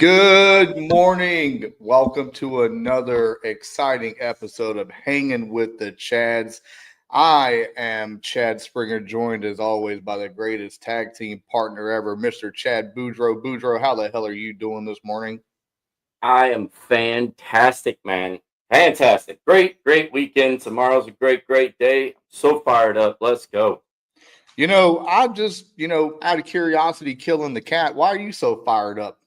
Good morning. Welcome to another exciting episode of Hanging with the Chads. I am Chad Springer, joined as always by the greatest tag team partner ever, Mr. Chad Boudreaux. Boudreaux, how the hell are you doing this morning? I am fantastic, man. Fantastic. Great weekend. Tomorrow's a great day. So fired up. Let's go. I'm just, out of curiosity, killing the cat. Why are you so fired up?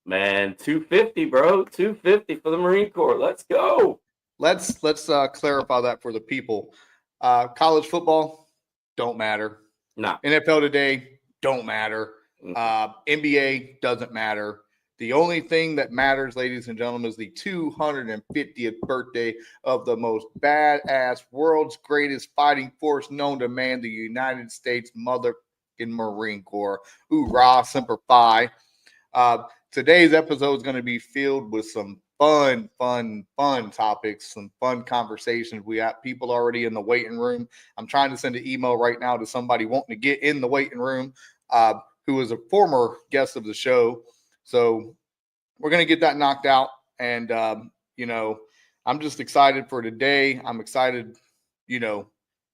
Man, 250, bro. 250 for the Marine Corps. Let's go. Let's clarify that for the people. College football don't matter. Nah. NFL today don't matter. NBA doesn't matter. The only thing that matters, ladies and gentlemen, is the 250th birthday of the most badass, world's greatest fighting force known to man, the United States motherfucking Marine Corps. Hoorah, Semper Fi. Today's episode is going to be filled with some fun topics, some fun conversations. We have people already in the waiting room. I'm trying to send an email right now to somebody wanting to get in the waiting room, who is a former guest of the show. So we're going to get that knocked out. And, I'm just excited for today. I'm excited, to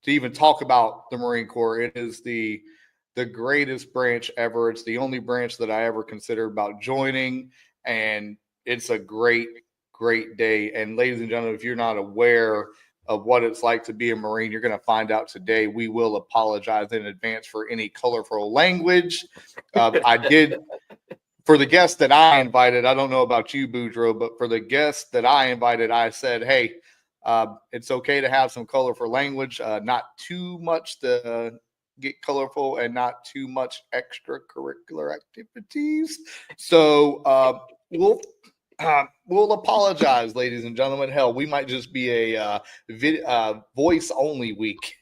even talk about the Marine Corps. It is the greatest branch ever. It's the only branch that I ever considered about joining. And it's a great day. And ladies and gentlemen, if you're not aware of what it's like to be a Marine, you're going to find out today. We will apologize in advance for any colorful language. I did, for the guests that I invited, I don't know about you, Boudreaux, but for the guests that I invited, I said, hey, it's okay to have some colorful language, not too much to get colorful and not too much extracurricular activities. So we'll apologize, ladies and gentlemen. Hell, we might just be a voice only week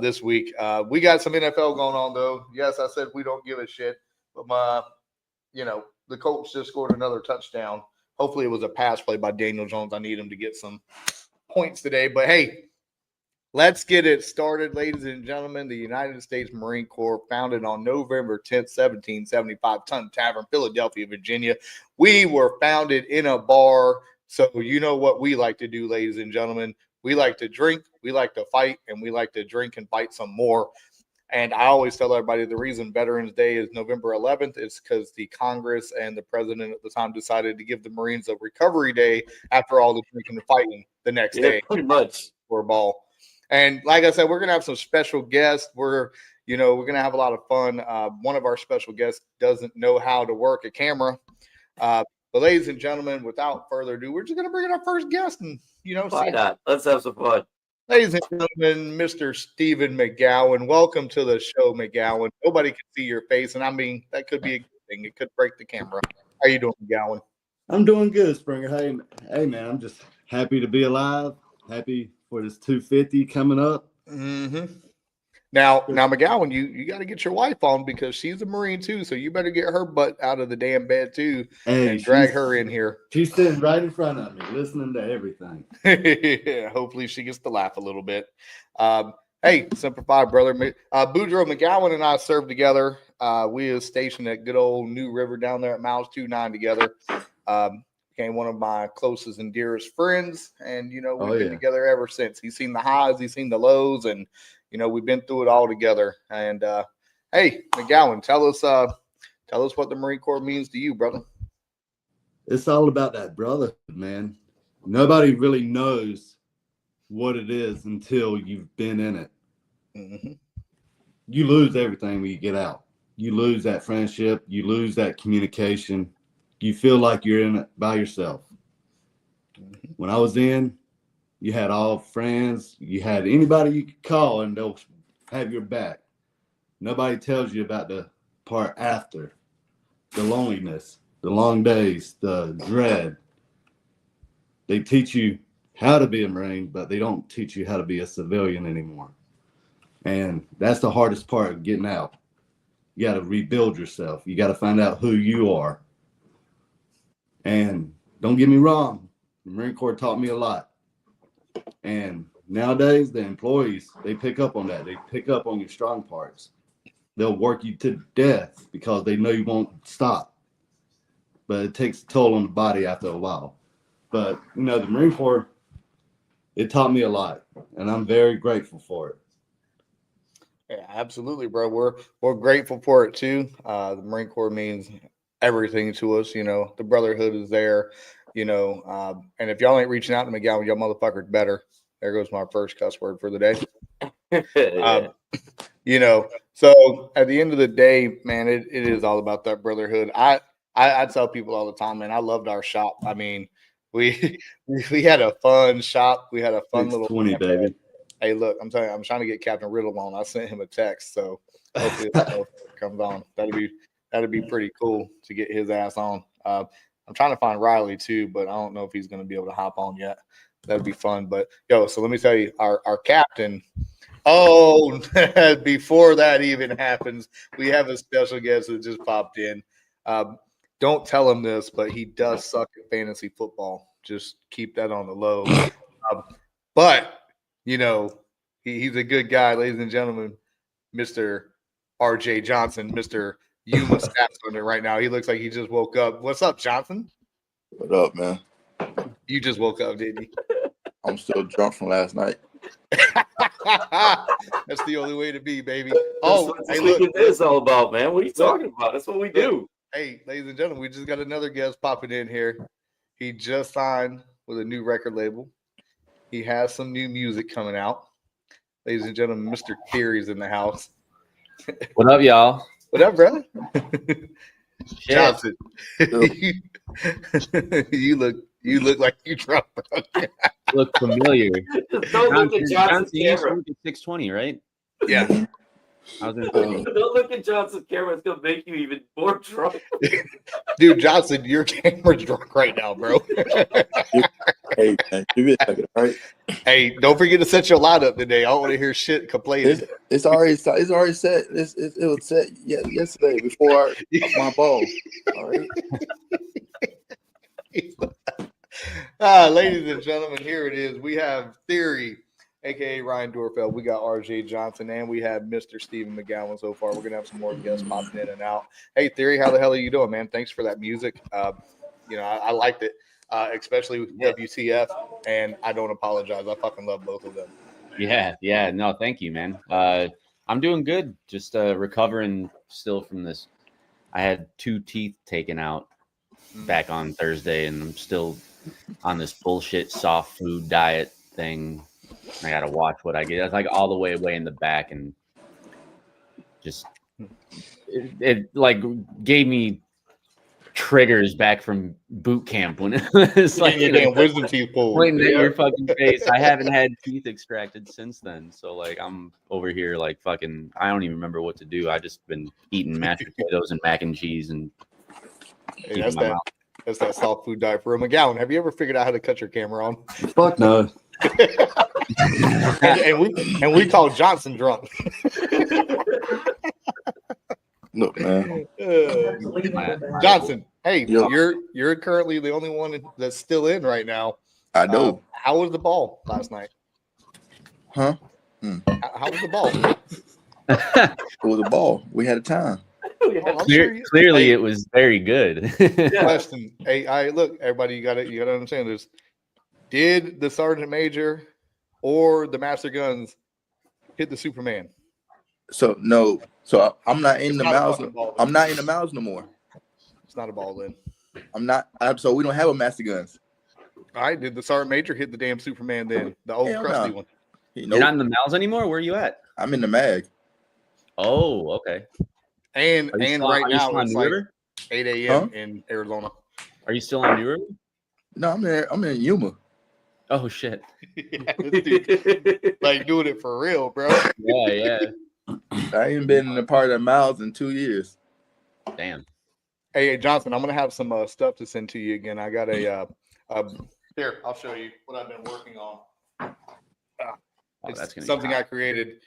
this week. We got some NFL going on though. Yes, I said we don't give a shit, but the Colts just scored another touchdown. Hopefully it was a pass play by Daniel Jones. I need him to get some points today. But hey, let's get it started, ladies and gentlemen. The United States Marine Corps, founded on November 10th, 1775, Ton Tavern, Philadelphia, Virginia. We were founded in a bar. So you know what we like to do, ladies and gentlemen. We like to drink, we like to fight, and we like to drink and fight some more. And I always tell everybody the reason Veterans Day is November 11th is because the Congress and the president at the time decided to give the Marines a recovery day after all the drinking and fighting the next day. Pretty much. For a ball. And like I said, we're going to have some special guests. We're going to have a lot of fun. One of our special guests doesn't know how to work a camera. But ladies and gentlemen, without further ado, we're just going to bring in our first guest and, why not? Let's have some fun. Ladies and gentlemen, Mr. Stephen McGowan, welcome to the show, McGowan. Nobody can see your face, and I mean, that could be a good thing. It could break the camera. How you doing, McGowan? I'm doing good, Springer. Hey, man, I'm just happy to be alive. Happy for this 250 coming up. Mm-hmm. Now, McGowan, you got to get your wife on because she's a Marine too, so you better get her butt out of the damn bed too and drag her in here. She's sitting right in front of me, listening to everything. Yeah, hopefully she gets to laugh a little bit. Hey, Semper Fi, brother. Boudreaux, McGowan, and I served together. We were stationed at good old New River down there at Miles 29 together. Became one of my closest and dearest friends, and we've been together ever since. He's seen the highs, he's seen the lows, and we've been through it all together. And hey, McGowan, tell us what the Marine Corps means to you, brother. It's all about that brotherhood, man. Nobody really knows what it is until you've been in it. Mm-hmm. You lose everything when you get out. You lose that friendship. You lose that communication. You feel like you're in it by yourself. Mm-hmm. When I was in, you had all friends. You had anybody you could call, and they'll have your back. Nobody tells you about the part after, the loneliness, the long days, the dread. They teach you how to be a Marine, but they don't teach you how to be a civilian anymore. And that's the hardest part of getting out. You got to rebuild yourself. You got to find out who you are. And don't get me wrong, the Marine Corps taught me a lot. And nowadays, the employees, they pick up on that. They pick up on your strong parts. They'll work you to death because they know you won't stop. but it takes a toll on the body after a while. But, you know, the Marine Corps, it taught me a lot, and I'm very grateful for it. Yeah, absolutely, bro. We're grateful for it too. The Marine Corps means everything to us. You know, the brotherhood is there. You know, and if y'all ain't reaching out to McGowan, y'all motherfuckers better. There goes my first cuss word for the day. Yeah. You know, so at the end of the day, man, it is all about that brotherhood. I tell people all the time, man, I loved our shop. I mean, we had a fun shop. We had a fun little 620, baby. Hey, look, I'm telling you, I'm trying to get Captain Riddle on. I sent him a text, so hopefully it comes on. That'd be pretty cool to get his ass on. I'm trying to find Riley too, but I don't know if he's going to be able to hop on yet. That'd be fun. But yo, so let me tell you, our captain. Oh, before that even happens, we have a special guest that just popped in. Don't tell him this, but he does suck at fantasy football. Just keep that on the low. But you know, he's a good guy, ladies and gentlemen. Mr. RJ Johnson, Mr. Yuma Stats on it right now. He looks like he just woke up. What's up, Johnson? What up, man? You just woke up, didn't you? I'm still drunk from last night. That's the only way to be, baby. Oh, hey, look, what is all about, man? What are you talking about? That's what we do. Hey, ladies and gentlemen, we just got another guest popping in here. He just signed with a new record label. He has some new music coming out. Ladies and gentlemen, Mr. Theory's in the house. What up, y'all? What up, brother? Johnson. Shit. you look like you drunk, bro. Look familiar. Don't look at Johnson's camera. 620, right? Yeah. I was gonna Don't look at Johnson's camera. It's gonna make you even more drunk. Dude, Johnson, your camera's drunk right now, bro. Hey, man, give me a second, all right? Hey, don't forget to set your light up today. I don't want to hear shit complaining. It's already set. It was set yesterday before my ball. All right. Ladies and gentlemen, here it is. We have Theory, aka Ryan Dorfeld. We got RJ Johnson, and we have Mr. Stephen McGowan so far. We're gonna have some more guests popping in and out. Hey, Theory, how the hell are you doing, man? Thanks for that music. You know, I liked it, especially with WTF, and I don't apologize. I fucking love both of them. Yeah. No, thank you, man. I'm doing good. Just recovering still from this. I had 2 teeth taken out back on Thursday, and I'm still on this bullshit soft food diet thing. I gotta watch what I get. It's like all the way in the back, and just it like gave me triggers back from boot camp when it's like your damn wisdom teeth pulled. pointing at your fucking face. I haven't had teeth extracted since then, so like I'm over here like fucking. I don't even remember what to do. I just been eating mashed potatoes and mac and cheese and. Hey, that's that soft food diet for McGowan. Have you ever figured out how to cut your camera on? Fuck no. and we call Johnson drunk. Look, man. Johnson, hey, Yo. you're currently the only one that's still in right now. I know. How was the ball last night? Huh? How was the ball? It was a ball. We had a time. Clearly, it was very good. Question. Hey, look, everybody, you gotta understand this. Did the sergeant major or the master guns hit the Superman? So no. So I'm not in It's the not a mouths. fucking ball. I'm not in the mouths no more. It's not a ball then. I'm not. So we don't have a master guns. All right, did the sergeant major hit the damn Superman then? The old Hell crusty no. one. You're not in the mouths anymore? Where are you at? I'm in the mag. Oh, okay. And right now it's like River? 8 a.m. in Arizona. Are you still on New River? No, I'm there. I'm in Yuma. Oh shit. Yeah, this dude, like doing it for real, bro. Yeah. I ain't been in a part of the mouths in 2 years. Damn. Hey, Johnson, I'm gonna have some stuff to send to you again. I got a here. I'll show you what I've been working on. It's that's gonna be something hot. I created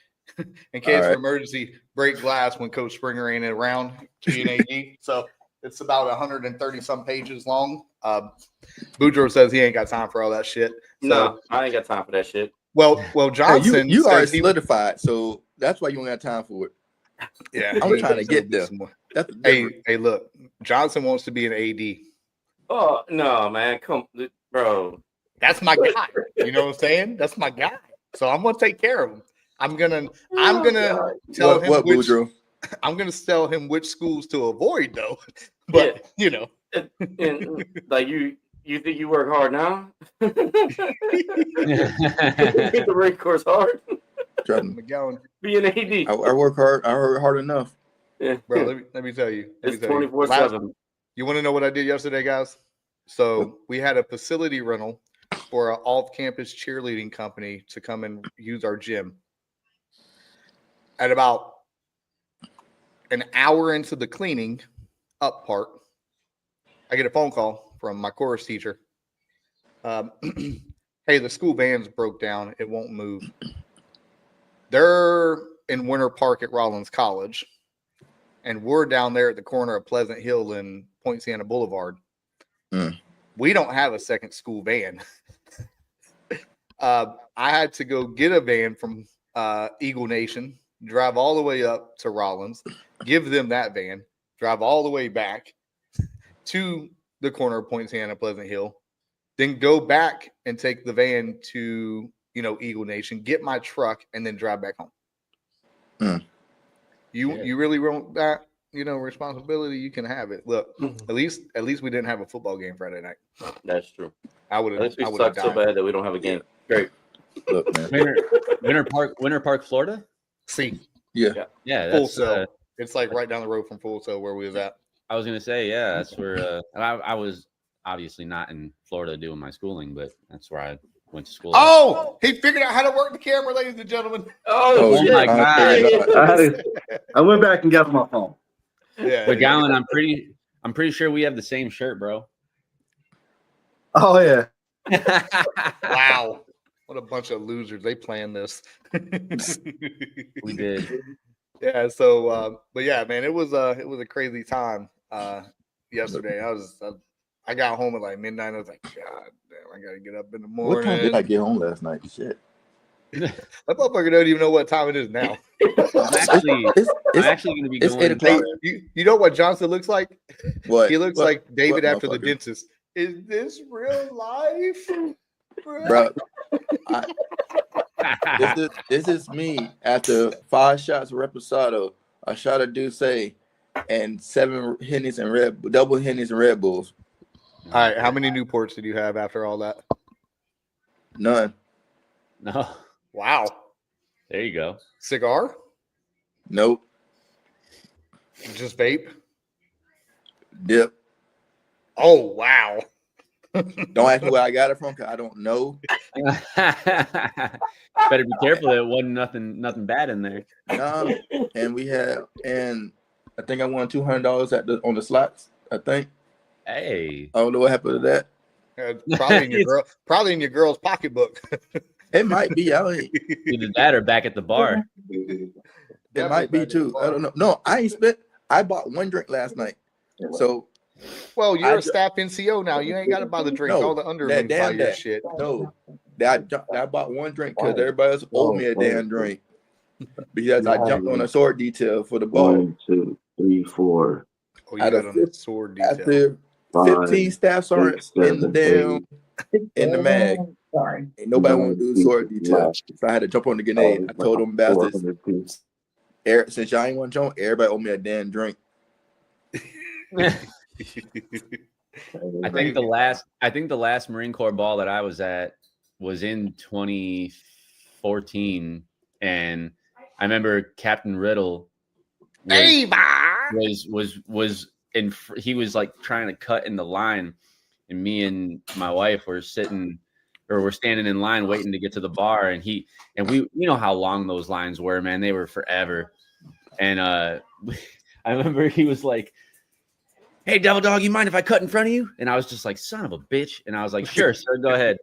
in case All of emergency. Break glass when Coach Springer ain't around to be an AD. So it's about 130 some pages long. Boudreaux says he ain't got time for all that shit. So, No, I ain't got time for that shit. well, Hey, Johnson, you are says he- solidified, so that's why you don't got time for it. Yeah, I'm trying to get there. That's the difference. Hey, look, Johnson wants to be an AD. Oh no, man, come, bro. That's my guy. You know what I'm saying? That's my guy. So I'm gonna take care of him. I'm gonna tell him What, which Boudreaux? I'm gonna tell him which schools to avoid though. But you know, And like you think you work hard now? You hit the race course hard. Trust me. McGowan, Be an AD. I work hard. I work hard enough. Yeah. bro, let me tell you. It's 24/7. You want to know what I did yesterday, guys? So we had a facility rental for an off-campus cheerleading company to come and use our gym. At about an hour into the cleaning up part, I get a phone call from my chorus teacher. Hey, the school van's broke down. It won't move. They're in Winter Park at Rollins College, and we're down there at the corner of Pleasant Hill and Point Siena Boulevard. We don't have a second school van. I had to go get a van from Eagle Nation, drive all the way up to Rollins, give them that van, drive all the way back to the corner of Point Siena, Pleasant Hill, then go back and take the van to, Eagle Nation, get my truck, and then drive back home. You really want that, responsibility? You can have it. Look, at least we didn't have a football game Friday night. That's true. I would have. At least we suck so bad that we don't have a game. Great. Look, man. Winter Park, Florida. See, Yeah. Full That's Sail. It's like right down the road from Full Sail where we was at. I was gonna say, yeah, that's where I was obviously not in Florida doing my schooling, but that's where I went to school. Oh, he figured out how to work the camera, ladies and gentlemen. Oh, my God. I went back and got my phone. Yeah, But Gowan, I'm pretty sure we have the same shirt, bro. Oh yeah. Wow, what a bunch of losers! They planned this. We did. Yeah. So, but yeah, man, it was a crazy time yesterday. I got home at like midnight. I was like, God damn, I gotta get up in the morning. What time did I get home last night? Shit. That motherfucker don't even know what time it is now. I'm actually going to be It's going. 8 o'clock. You know what Johnson looks like? What? He looks What? like David What after the motherfucker? dentist. Is this real life, Bro, this is me after 5 shots of Reposado, a shot of Douce, and 7 Hennies and double Hennies and Red Bulls. All right, how many Newports did you have after all that? None. No, Wow. there you go. Cigar? Nope. Just vape? Dip. Oh, wow. Don't ask me where I got it from because I don't know. Better be careful. There wasn't nothing bad in there. And I think I won $200 on the slots. I think. Hey, I don't know what happened to that. Probably in your girl's pocketbook. It might be. either that or back at the bar. It might be too. I don't know. No, I bought 1 drink last night. So Well, you're a staff NCO now. You ain't got to buy the drink. No, All the underlings buy your shit. No, I bought 1 drink because everybody else owed me a damn drink because I jumped on a sword detail for the ball. 1, 2, 3, 4. Oh, you got on the sword detail. After 15 staff sergeants in the mag, ain't nobody want to do sword detail. So I had to jump on the grenade. I told them bastards, since y'all ain't want to jump, everybody owe me a damn drink. I think the last Marine Corps ball that I was at was in 2014, and I remember Captain Riddle was he was like trying to cut in the line, and me and my wife were standing in line waiting to get to the bar, and we how long those lines were, man. They were forever. And I remember he was like, "Hey, Devil Dog, you mind if I cut in front of you?" And I was just like, "Son of a bitch." And I was like, "Sure, sir, go ahead."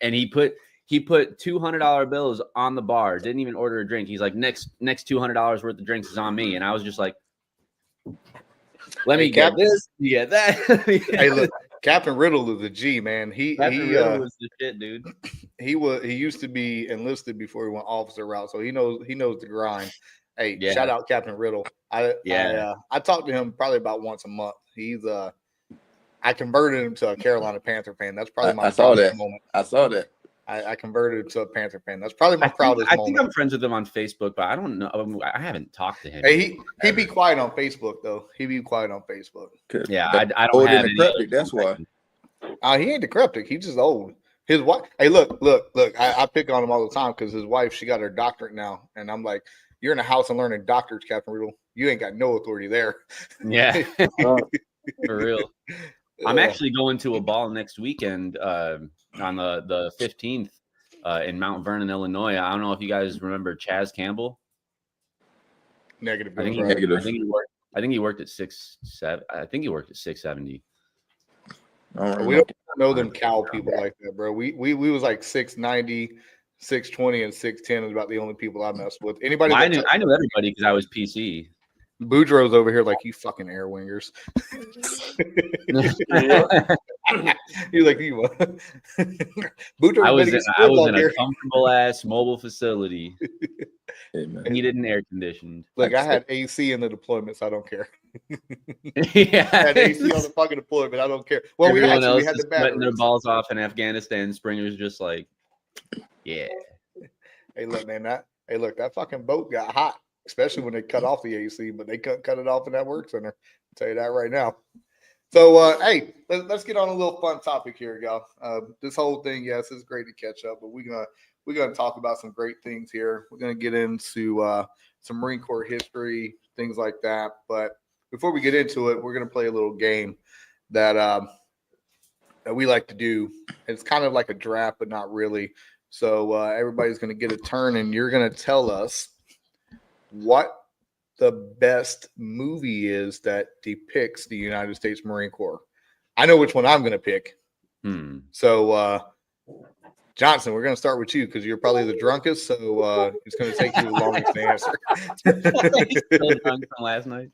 And he put $200 bills on the bar, didn't even order a drink. He's like, next $200 worth of drinks is on me. And I was just like, let me get this, you get that. Hey, look, Captain Riddle is a G, man. Captain Riddle was the shit, dude. He used to be enlisted before he went officer route, so he knows the grind. Hey, Yeah. Shout out Captain Riddle. I talk to him probably about once a month. He's I I converted him to a Carolina Panther fan. That's probably my I saw proudest that. moment. I saw that. I converted him to a Panther fan. That's probably my proudest I moment. think I'm friends with him on Facebook, but I don't know. I haven't talked to him. Hey, he be quiet on Facebook though. He be quiet on Facebook. Yeah, I don't Old have and any decrepit, other that's why. He ain't decrepit. He's just old. His wife. Hey, look. I pick on him all the time because his wife, she got her doctorate now, and I'm like, you're in a house and learning doctorates, Captain Riddle. You ain't got no authority there. Yeah, for real. I'm actually going to a ball next weekend on the 15th in Mount Vernon, Illinois. I don't know if you guys remember Chaz Campbell. Negative. I think he worked at 6'7". I think he worked at 670. We don't know them cow people like that, bro. We was like 690, 620, and 610 is about the only people I messed with. Anybody? Well, I knew everybody because I was PC. Boudreaux's over here like you fucking air wingers. He's like you. I was in a comfortable ass mobile facility. Heated and air conditioned. Look, I had AC in the deployment, so I don't care. Yeah, I had AC on the fucking deployment. I don't care. Well, we had the sweating their balls off in Afghanistan. Springer's just like, yeah. Hey, look, man. That fucking boat got hot, especially when they cut off the AC, but they couldn't cut it off in that work center. I'll tell you that right now. So, hey, let's get on a little fun topic here, y'all. This whole thing, yes, it's great to catch up, but we're gonna talk about some great things here. We're gonna get into some Marine Corps history, things like that. But before we get into it, we're gonna play a little game that we like to do. It's kind of like a draft, but not really. So everybody's gonna get a turn, and you're gonna tell us what the best movie is that depicts the United States Marine Corps. I know which one I'm going to pick. So, Johnson, we're going to start with you because you're probably the drunkest. So it's going to take you the longest to answer. Still drunk from last night.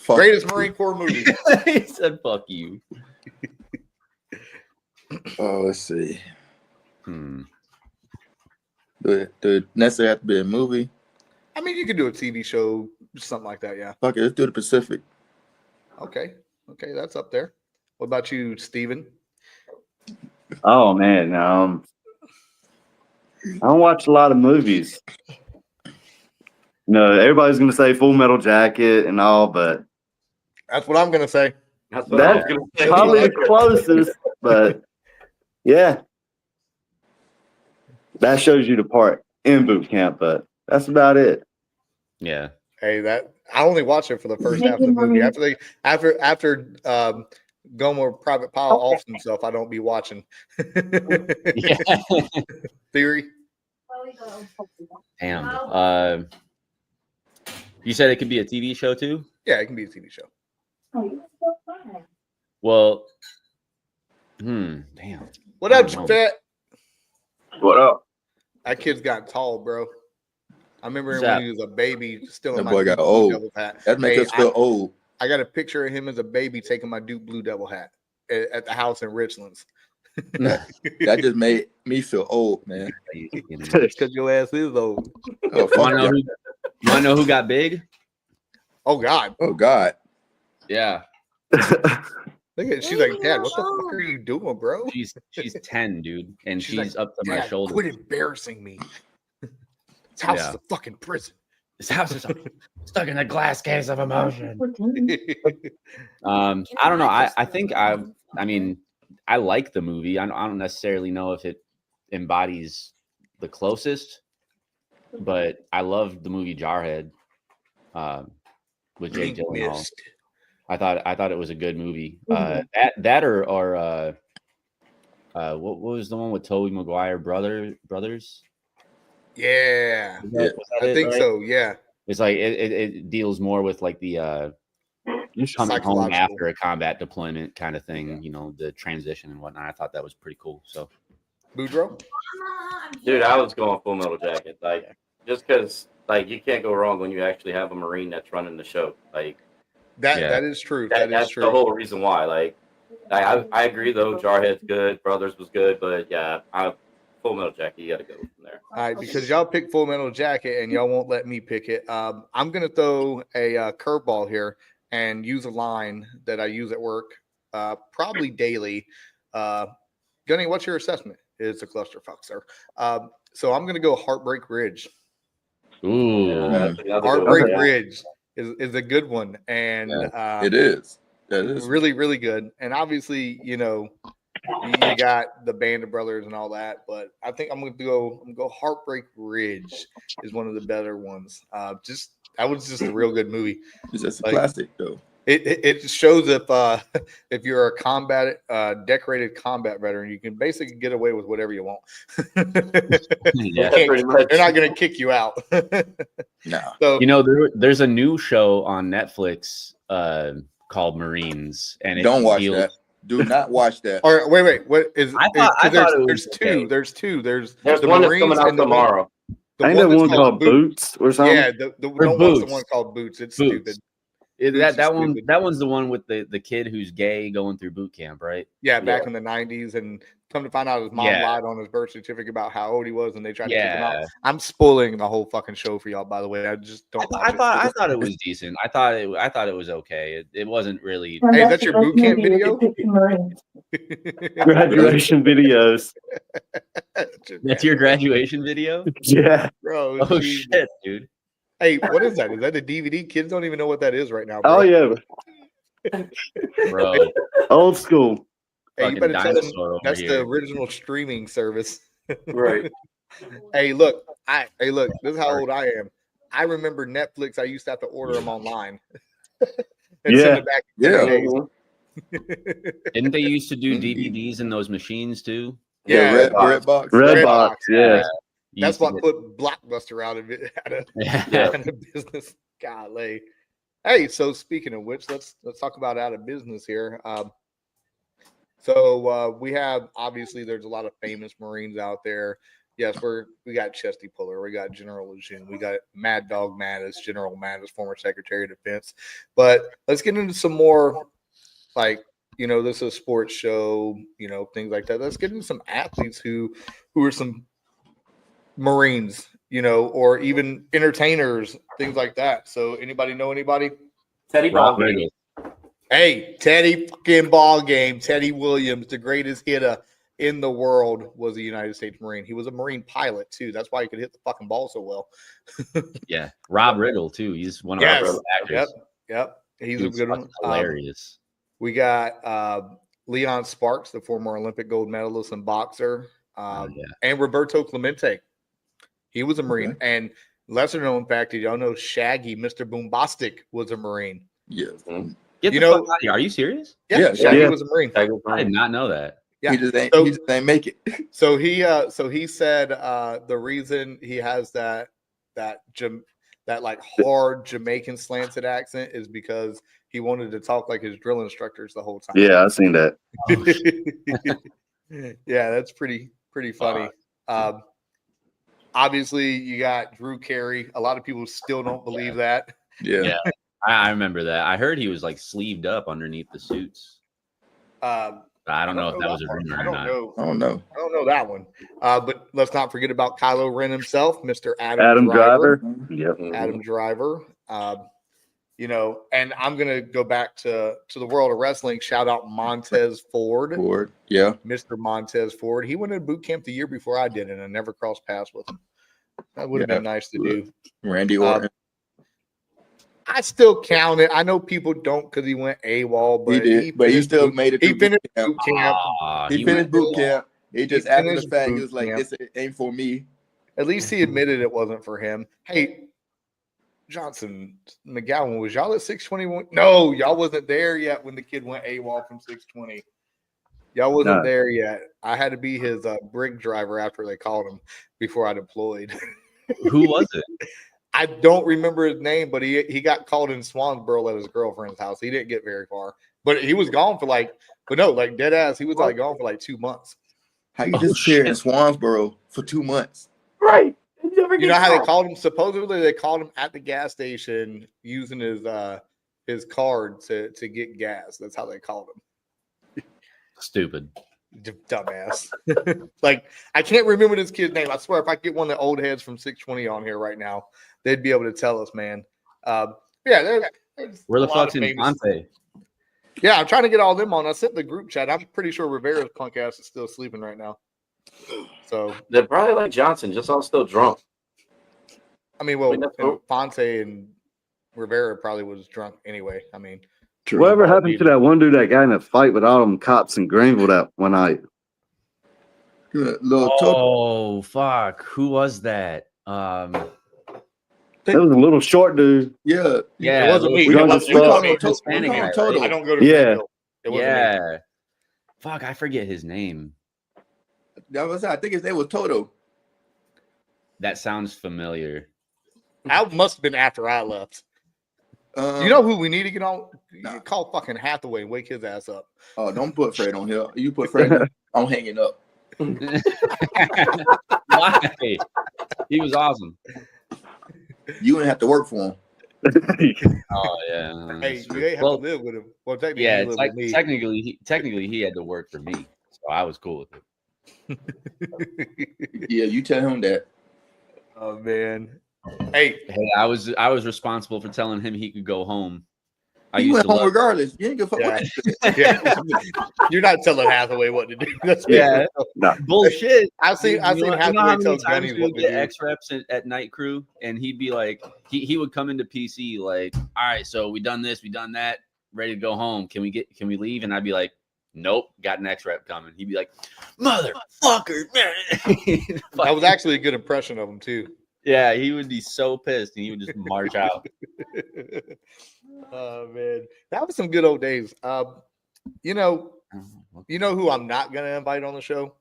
Greatest Marine Corps movie. He said, "Fuck you." Oh, let's see. Do it necessarily have to be a movie? I mean, you could do a TV show, something like that. Yeah. Okay, let's do the Pacific. Okay, that's up there. What about you, Steven? Oh man, I don't watch a lot of movies. No, everybody's gonna say Full Metal Jacket and all, but that's what I'm gonna say. That's probably the closest. But yeah, that shows you the part in boot camp. But that's about it. Yeah. Hey, that I only watched it for the first half of the movie. After Gomer Private Powell offs himself, I don't be watching. Yeah. Theory. Damn. You said it could be a TV show too? Yeah, it can be a TV show. Well, damn. What up, Fat? What up? That kid's got tall, bro. I remember when he was a baby, still in my boy got Blue old. Devil hat. That makes us feel old. I got a picture of him as a baby taking my Duke Blue Devil hat at the house in Richlands. That just made me feel old, man. Because your ass is old. Oh, Want to know who got big? Oh God. Oh God. Yeah. Look at she's like, Dad, what the fuck are you doing, bro? She's 10, dude, and she's like, up to my shoulder. Quit embarrassing me. This house is a fucking prison. This house is stuck in a glass case of emotion. I don't know. I think I mean, I like the movie. I don't necessarily know if it embodies the closest, but I love the movie Jarhead with Jake Gyllenhaal. I thought it was a good movie. That or what was the one with Tobey Maguire brothers? Yeah, I think so. Yeah, it's like it deals more with like the coming home after a combat deployment kind of thing. You know, the transition and whatnot. I thought that was pretty cool. So, Boudreaux? Dude, I was going Full Metal Jacket. Like, just because, like, you can't go wrong when you actually have a Marine that's running the show. Like, that is true. That's true. the whole reason why. Like I agree though. Jarhead's good. Brothers was good, but yeah, Full Metal Jacket. You got to go from there. All right, because y'all pick Full Metal Jacket and y'all won't let me pick it. I'm gonna throw a curveball here and use a line that I use at work probably daily. Gunny, what's your assessment? It's a clusterfuck, sir. So I'm going to go Heartbreak Ridge. Ooh, That's another Heartbreak good one. Ridge is a good one, and It is. That is really, really good. And obviously, you got the Band of Brothers and all that, but I think I'm going to go Heartbreak Ridge is one of the better ones. That was just a real good movie. It's just a classic, though. It shows if you're a decorated combat veteran, you can basically get away with whatever you want. yeah. Pretty much. They're not going to kick you out. No. So There's a new show on Netflix called Marines, and Don't watch that. Do not watch that. or wait. What is? I thought it there's was two. okay. There's two. There's There's the one that's Marines coming out and the tomorrow. I think that that's one called Boots or something. Yeah, don't watch the Boots. one called Boots. It's Boots. stupid. That Stupid. one's the one with the kid who's gay going through boot camp, right? Yeah, back in the 90s, and come to find out his mom lied on his birth certificate about how old he was, and they tried to kick him out. I'm spoiling the whole fucking show for y'all, by the way. I just don't. I thought it was decent. I thought it was okay. It wasn't really. Hey, is that your boot camp video? Graduation videos. That's your graduation video, Yeah. Bro. oh geez. shit, dude. Hey, what is that? Is that a DVD? Kids don't even know what that is right now. Oh Bro. yeah. Bro, Old school. Hey, you fucking better tell them dinosaur over that's the here. original streaming service. Right. Hey, look. This is how old I am. I remember Netflix. I used to have to order them online. And send it back in 30 days. Didn't they used to do DVDs in those machines too? Yeah, Red box. Redbox. Yeah. That's what put Blockbuster out of it, out of business. Golly. Hey, so speaking of which, let's talk about out of business here. So we have, obviously there's a lot of famous Marines out there. Yes, we got Chesty Puller, we got General Lejeune, we got Mad Dog Mattis, General Mattis, former Secretary of Defense. But let's get into some more, like, this is a sports show, things like that. Let's get into some athletes who are some Marines, or even entertainers, things like that. So anybody know anybody? Teddy Rob Ball. Riggle. Hey, Teddy fucking ball game. Teddy Williams, the greatest hitter in the world, was a United States Marine. He was a Marine pilot too. That's why he could hit the fucking ball so well. Yeah, Rob Riggle too. He's one of our favorite actors. Yep. He's Dude's a good one. fucking hilarious. We got Leon Sparks, the former Olympic gold medalist and boxer, and Roberto Clemente. He was a Marine. Okay. And lesser known fact, did y'all know Shaggy, Mr. Boombastic, was a Marine? Yes. Get the fuck out of here. Are you serious? Yeah, Shaggy was a Marine. I did not know that. Yeah. He just ain't make it. So he said the reason he has that like hard Jamaican slanted accent is because he wanted to talk like his drill instructors the whole time. Yeah, I've seen that. Yeah, that's pretty funny. Obviously, you got Drew Carey. A lot of people still don't believe that. Yeah. I remember that. I heard he was like sleeved up underneath the suits. I don't know if that was a rumor or not. I don't know. I don't know that one. But let's not forget about Kylo Ren himself, Mr. Adam Driver. Yep. Adam Driver. And I'm gonna go back to the world of wrestling. Shout out Montez Ford. Yeah. Mr. Montez Ford. He went in boot camp the year before I did, and I never crossed paths with him. That would have been nice to do. Randy Orton. I still count it. I know people don't because he went AWOL, but he did, but he still made it. He finished boot camp. He finished boot camp. He just after the fact, he was like, camp. "This ain't for me." At least he admitted it wasn't for him. Hey, Johnson McGowan, was y'all at 621? No, y'all wasn't there yet when the kid went AWOL from 620. Y'all wasn't there yet. I had to be his brig driver after they called him before I deployed. Who was it? I don't remember his name, but he got called in Swansboro at his girlfriend's house. He didn't get very far, but he was gone for dead ass. He was like gone for like 2 months. How you disappear in Swansboro for 2 months? Right. You know how they called him? Supposedly they called him at the gas station using his card to get gas. That's how they called him. Stupid. Dumbass. Like, I can't remember this kid's name. I swear, if I get one of the old heads from 620 on here right now, they'd be able to tell us, man. There's Where the a lot fuck's of famous- Infante? Yeah, I'm trying to get all them on. I sent the group chat. I'm pretty sure Rivera's punk ass is still sleeping right now. So They're probably like Johnson, just all still drunk. I mean, well, Wait, that's and cool. Fonte and Rivera probably was drunk anyway. I mean, True. Whatever happened to that one dude that got in a fight with all them cops in Greenville that one night? Little Oh fuck! Who was that? That was a little short dude. yeah. Yeah, it wasn't me. We It call wasn't him me. Toto. Hispanic We call him guy, Toto. I don't go to Yeah. Greenville. It wasn't me. Yeah. Fuck, I forget his name. That was, I think his name was Toto. That sounds familiar. That must have been after I left. Um, You know who we need to get on? You Nah. call fucking Hathaway and wake his ass up. Oh, don't put Fred on here. You put Fred on, I'm hanging up. Why? He was awesome. You didn't have to work for him. Oh yeah. Hey, that's you true. ain't have Well, to live with him. Well, technically, yeah, you it's live like with me. technically he had to work for me, so I was cool with it. Yeah, you tell him that. Oh man. Hey, Hey, I was responsible for telling him he could go home. I He used went to home love. regardless. You ain't give a fuck Yeah. what you said. yeah, you're not telling Hathaway what to do. That's Yeah. No. Bullshit. I've seen You know how Hathaway many tell times Gunny we what would to get do. X reps at night crew, and he'd be like, he would come into PC like, all right, so we done this, we done that, ready to go home. Can we leave? And I'd be like, nope, got an X rep coming. He'd be like, motherfucker, man. That was actually a good impression of him too. Yeah, he would be so pissed, and he would just march out. Oh man, that was some good old days. You know who I'm not gonna invite on the show.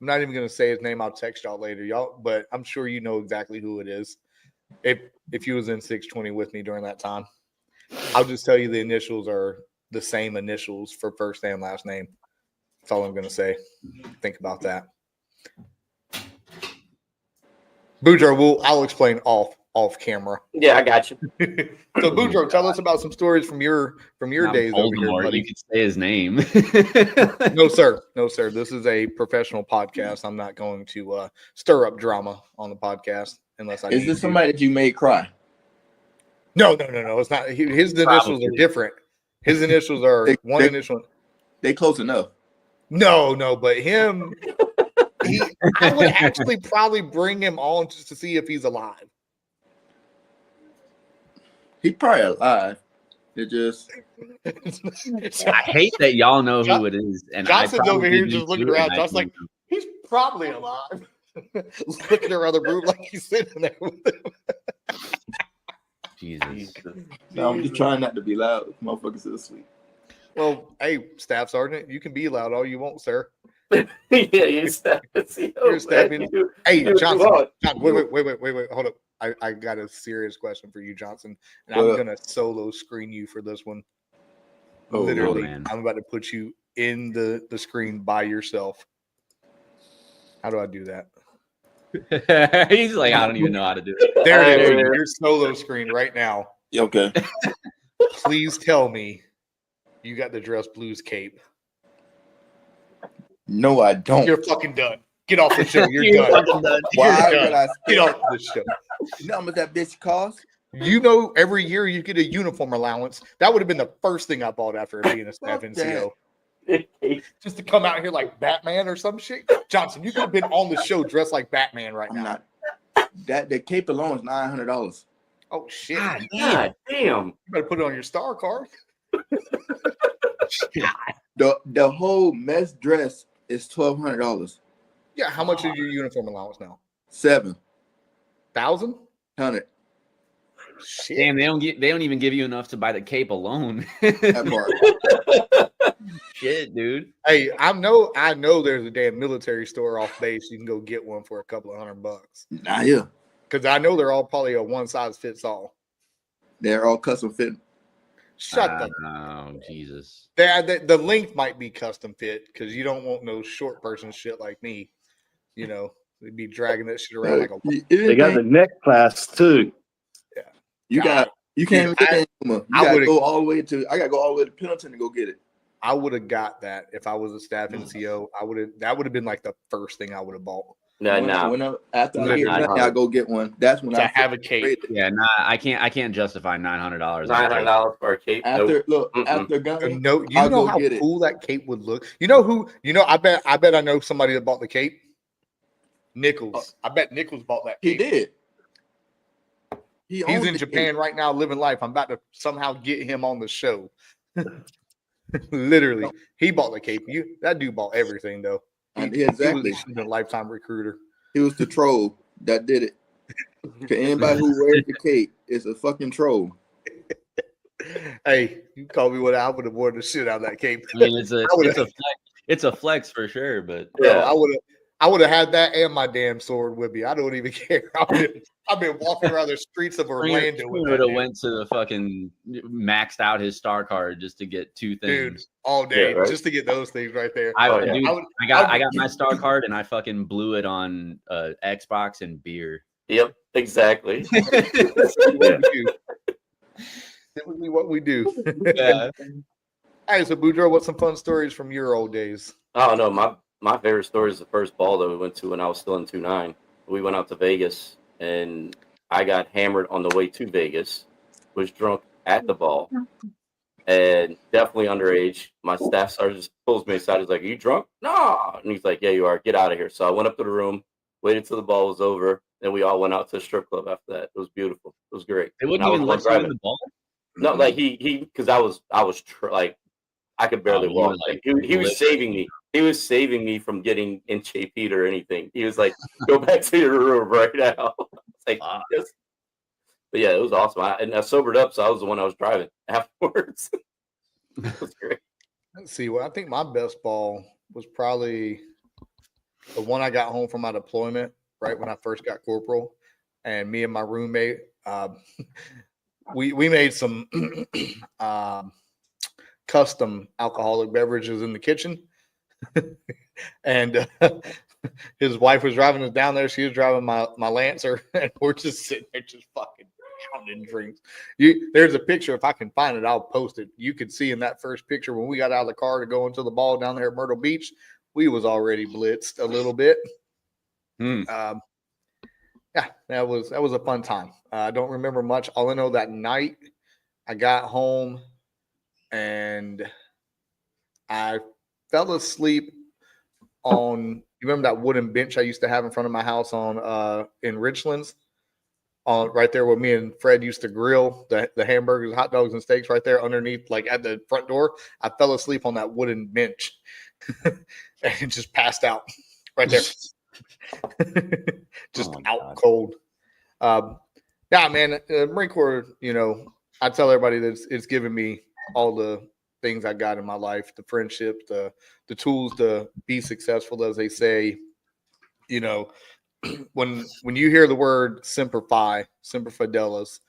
I'm not even gonna say his name. I'll text y'all later, y'all. But I'm sure you know exactly who it is. If you was in 620 with me during that time, I'll just tell you the initials are the same initials for first and last name. That's all I'm gonna say. Think about that. Boudreaux, I'll explain off camera. Yeah, I got you. So Boudreaux, tell us about some stories from your Not days over here, Voldemort, buddy. you could say his name. No, sir. This is a professional podcast. I'm not going to stir up drama on the podcast unless I. Is this somebody that you made cry? No. It's not. His initials are different. His initials are one initial. They close enough. No, but him. I would actually probably bring him on just to see if he's alive. He's probably alive. It just I hate that y'all know who it is, and Johnson's I over probably here do just looking too, around. and I John's like, don't know. he's probably alive. Looking around the room like he's sitting there with him. Jesus. no, I'm just trying not to be loud. Motherfuckers are asleep. Well, hey, Staff Sergeant, you can be loud all you want, sir. Yeah, you're stabbing. You're stabbing. Hey, you Johnson, are. wait, hold up. I got a serious question for you, Johnson, and I'm gonna solo screen you for this one. Oh, Literally, man. I'm about to put you in the screen by yourself. How do I do that? He's like, I don't even know how to do it. There it is. There it is. Your solo screen right now. Okay. Please tell me you got the Dress Blues cape. No, I don't. You're fucking done. Get off the show. You're You're done. fucking done. Why You're would I done. Get spend off the show. you know how much that bitch cost? You know, every year you get a uniform allowance. That would have been the first thing I bought after being a staff Fuck NCO. Just to come out here like Batman or some shit. Johnson, you could have been on the show dressed like Batman right I'm now. not. That the cape alone is $900. Oh shit! God You damn. better put it on your star card. The whole mess dress is $1,200. Yeah, how much is your uniform allowance now? $700. $1,000? Shit. Damn, they don't even give you enough to buy the cape alone. That part. Shit, dude. Hey, I know there's a damn military store off base. You can go get one for a couple of $100. Nah, yeah. Because I know they're all probably a one size fits all. They're all custom fit. Shut the. Oh, Jesus. The length might be custom fit because you don't want no short person shit like me. You know, they'd be dragging that shit around like a. They got the neck clasp too. You can't even get that anymore. You gotta go all the way to. I gotta go all the way to Pendleton to go get it. I would have got that if I was a staff NCO. That would have been like the first thing I would have bought. After I get money, I go get one. That's when To I have a cape. Yeah, I can't justify $900. $900 for a cape. After Nope. after gun, No, you I'll know go how get it. cool that cape would look. You know who? I bet I know somebody that bought the cape. Nichols. I bet Nichols bought that He cape. did. He's owns in the Japan right now, living life. I'm about to somehow get him on the show. Literally, he bought the cape. That dude bought everything though. Exactly. He's a lifetime recruiter. He was the troll that did it. To anybody who wears the cape is a fucking troll. Hey, you call me what I would have worn the shit out of that cape. I mean, it's a flex for sure, but yeah, I would have had that and my damn sword with me. I don't even care. I've been walking around the streets of Orlando. Would have went to the fucking maxed out his star card just to get two things. Dude, all day, Yeah, right? just to get those things right there. I got my star card and I fucking blew it on Xbox and beer. Yep, exactly. Typically what we do. Yeah. Hey, so Boudreaux, what's some fun stories from your old days? Oh no, my favorite story is the first ball that we went to when I was still in 2-9. We went out to Vegas and I got hammered on the way to Vegas, was drunk at the ball, and definitely underage. My staff sergeant just pulls me aside. He's like, "Are you drunk?" No. And he's like, "Yeah, you are. Get out of here." So I went up to the room, waited till the ball was over, and we all went out to the strip club after that. It was beautiful. It was great. They wouldn't even let you in the ball? No, like he because I was like I could barely walk. Like, he was saving me. He was saving me from getting in shape or anything. He was like, "Go back to your room right now." It's like, yes. But yeah, it was awesome. I sobered up, so I was the one I was driving afterwards. It was great. Let's see. Well, I think my best ball was probably the one I got home from my deployment, right when I first got corporal, and me and my roommate, we made some custom alcoholic beverages in the kitchen. And his wife was driving us down there. She was driving my Lancer, and we're just sitting there just fucking pounding drinks. There's a picture. If I can find it, I'll post it. You could see in that first picture when we got out of the car to go into the ball down there at Myrtle Beach, we was already blitzed a little bit. Yeah, that was a fun time. I don't remember much. All I know that night I got home and I fell asleep on, you remember that wooden bench I used to have in front of my house on in Richlands, on right there where me and Fred used to grill the hamburgers, hot dogs, and steaks right there underneath, like at the front door. I fell asleep on that wooden bench and just passed out right there. Just out cold. Yeah, man, Marine Corps, I tell everybody that it's given me all the things I got in my life, the friendship, the tools to be successful, as they say. When you hear the word Semper Fi, Semper Fidelis,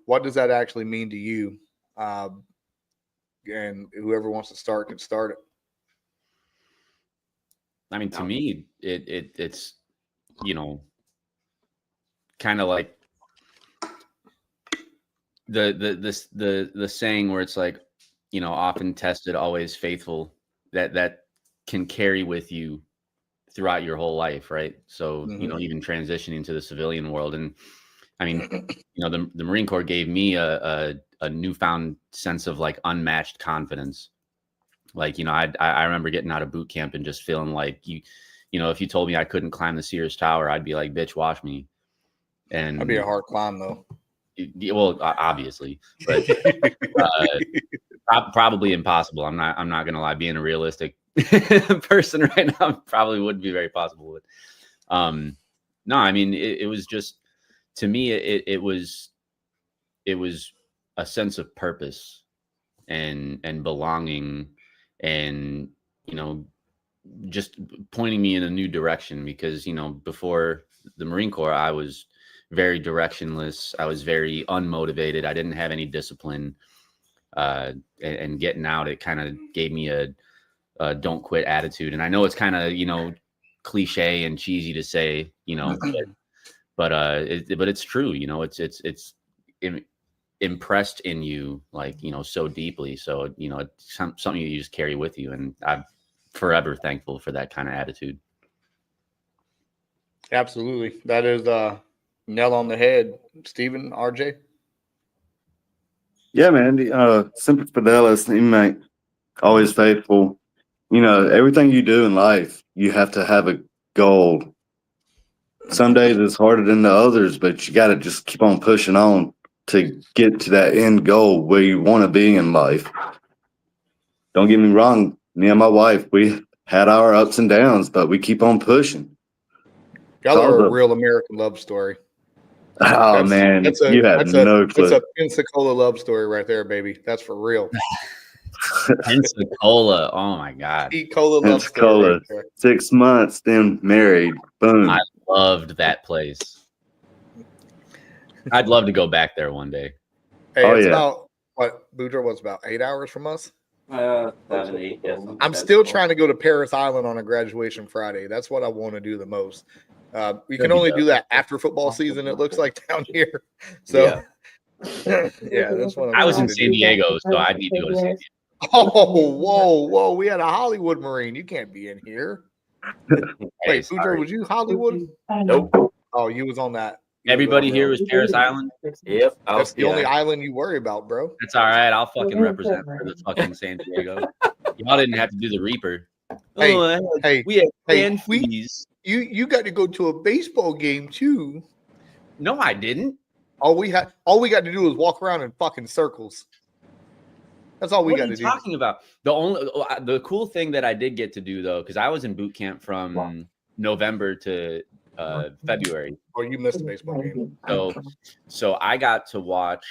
what does that actually mean to you? And whoever wants to start can start it. I mean, to me, it's kind of like the saying where it's like, often tested, always faithful, that can carry with you throughout your whole life, right? So, even transitioning to the civilian world. And I mean, the Marine Corps gave me a newfound sense of like unmatched confidence. Like, I remember getting out of boot camp and just feeling like if you told me I couldn't climb the Sears Tower, I'd be like, bitch, watch me. And that'd be a hard climb though. Well, obviously, but probably impossible. I'm not gonna lie. Being a realistic person right now probably wouldn't be very possible. But no, I mean, it was just, to me, it was a sense of purpose and belonging, and just pointing me in a new direction. Because before the Marine Corps, I was very directionless. I was very unmotivated. I didn't have any discipline. And getting out, it kind of gave me a don't quit attitude. And I know it's kind of cliche and cheesy to say, but it's true. It's impressed in you, like, so deeply. So it's something you just carry with you, and I'm forever thankful for that kind of attitude. Absolutely. That is nail on the head. Steven, RJ? Yeah, man. Semper Fidelis, mate. Always faithful. You know, everything you do in life, you have to have a goal. Some days it's harder than the others, but you got to just keep on pushing on to get to that end goal where you want to be in life. Don't get me wrong. Me and my wife, we had our ups and downs, but we keep on pushing. Y'all are a real American love story. Oh, man. You have no clue. That's a Pensacola love story right there, baby. That's for real. Pensacola. Oh my God. Pensacola love Pensacola. story. Right 6 months, then married. Boom. I loved that place. I'd love to go back there one day. Hey, it's about what Boudreaux was about 8 hours from us. 7, 8. Yes, I'm still trying to go to Paris Island on a graduation Friday. That's what I want to do the most. We can only do that after football season, it looks like down here. So, yeah, that's what I was in San Diego, so I need to go to San Diego. Oh, whoa. We had a Hollywood Marine. You can't be in here. Wait, Boudreaux, was you Hollywood? Nope. Oh, you was on that. Everybody here was Paris Island? Yep. That's the only island you worry about, bro. That's all right. I'll fucking represent for the fucking San Diego. Y'all didn't have to do the Reaper. Hey, we had fan we- fees. You got to go to a baseball game too. No, I didn't. All we got to do is walk around in fucking circles. That's all we got to do. What are you talking about? The cool thing that I did get to do though, because I was in boot camp from November to February. Or you missed a baseball game. So I got to watch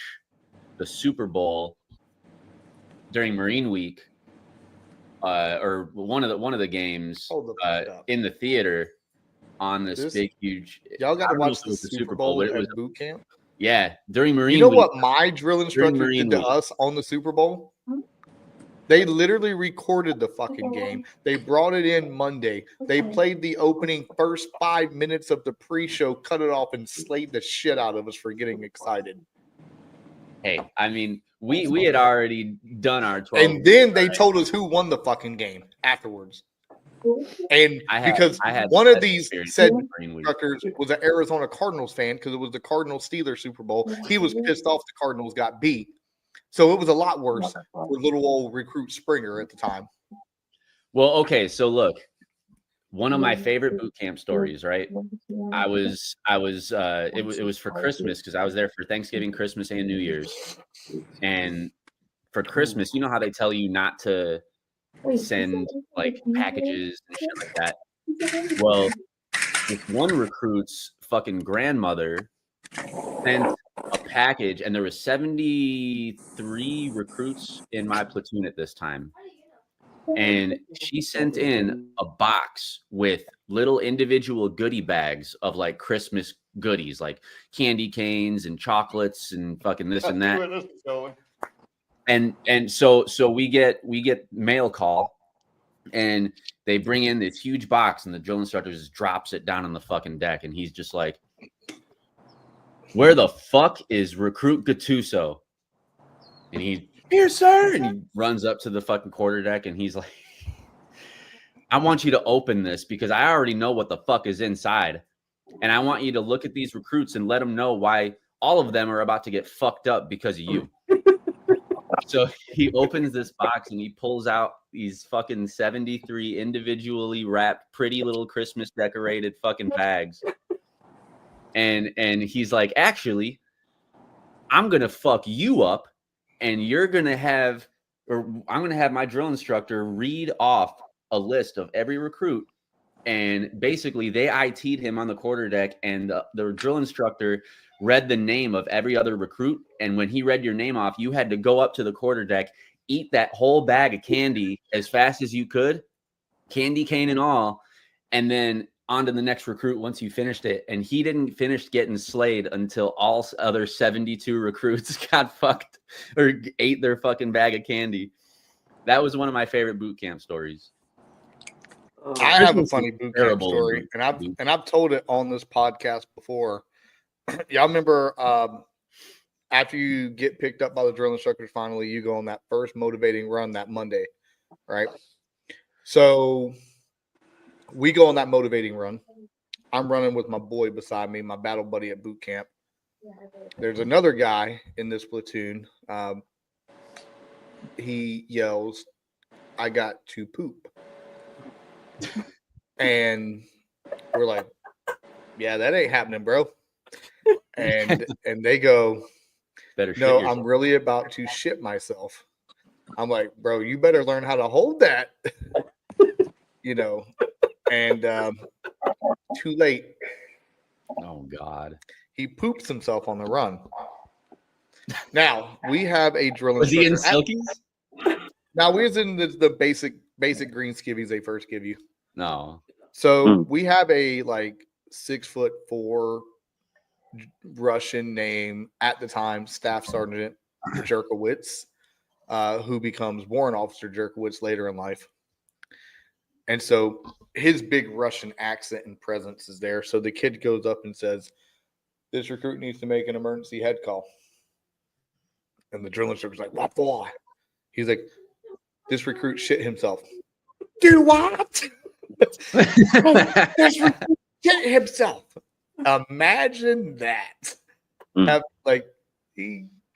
the Super Bowl during Marine Week, or one of the games in the theater on this big huge. Y'all got to watch the Super Bowl at boot camp. Yeah, during Marine. You know Week, what my drill instructor did to us on the Super Bowl? They literally recorded the fucking game. They brought it in Monday. They played the opening first 5 minutes of the pre-show, cut it off, and slayed the shit out of us for getting excited. Hey, I mean, we had already done our 12. And then they told us who won the fucking game afterwards. And because one of these said instructors was an Arizona Cardinals fan because it was the Cardinals Steelers Super Bowl. He was pissed off the Cardinals got beat. So it was a lot worse for little old recruit Springer at the time. Well, okay, so look, one of my favorite boot camp stories, right? It was for Christmas because I was there for Thanksgiving, Christmas, and New Year's. And for Christmas, you know how they tell you not to send like packages and shit like that. Well, this one recruit's fucking grandmother sent a package, and there was 73 recruits in my platoon at this time. And she sent in a box with little individual goodie bags of like Christmas goodies, like candy canes and chocolates and fucking this and that. And so we get mail call, and they bring in this huge box, and the drill instructor just drops it down on the fucking deck, and he's just like, "Where the fuck is recruit Gattuso?" And he, "Here, sir," and he runs up to the fucking quarterdeck, and he's like, "I want you to open this because I already know what the fuck is inside, and I want you to look at these recruits and let them know why all of them are about to get fucked up because of you." So he opens this box and he pulls out these fucking 73 individually wrapped, pretty little Christmas decorated fucking bags. And he's like, "Actually, I'm going to fuck you up, and you're going to have, or I'm going to have my drill instructor read off a list of every recruit." And basically they IT'd him on the quarterdeck, and the drill instructor read the name of every other recruit. And when he read your name off, you had to go up to the quarterdeck, eat that whole bag of candy as fast as you could, candy cane and all, and then on to the next recruit once you finished it. And he didn't finish getting slayed until all other 72 recruits got fucked or ate their fucking bag of candy. That was one of my favorite boot camp stories. I have a funny boot camp story, and I've told it on this podcast before. Y'all remember after you get picked up by the drill instructors, finally you go on that first motivating run that Monday, right? So we go on that motivating run. I'm running with my boy beside me, my battle buddy at boot camp. There's another guy in this platoon. He yells, "I got to poop." And we're like, "Yeah, that ain't happening, bro." And they go, Better "No, shit I'm really about to shit myself." I'm like, "Bro, you better learn how to hold that." You know, and too late. Oh God. He poops himself on the run. Now we have a drill Was he in instructor. Silkies? Now we was in the basic green skivvies they first give you. No. So we have a like 6'4" Russian name at the time, Staff Sergeant Jerkowitz, who becomes Warrant Officer Jerkowitz later in life. And so his big Russian accent and presence is there. So the kid goes up and says, "This recruit needs to make an emergency head call." And the drill instructor's like, "What for?" He's like, "This recruit shit himself." Do what? This recruit shit himself. Imagine that.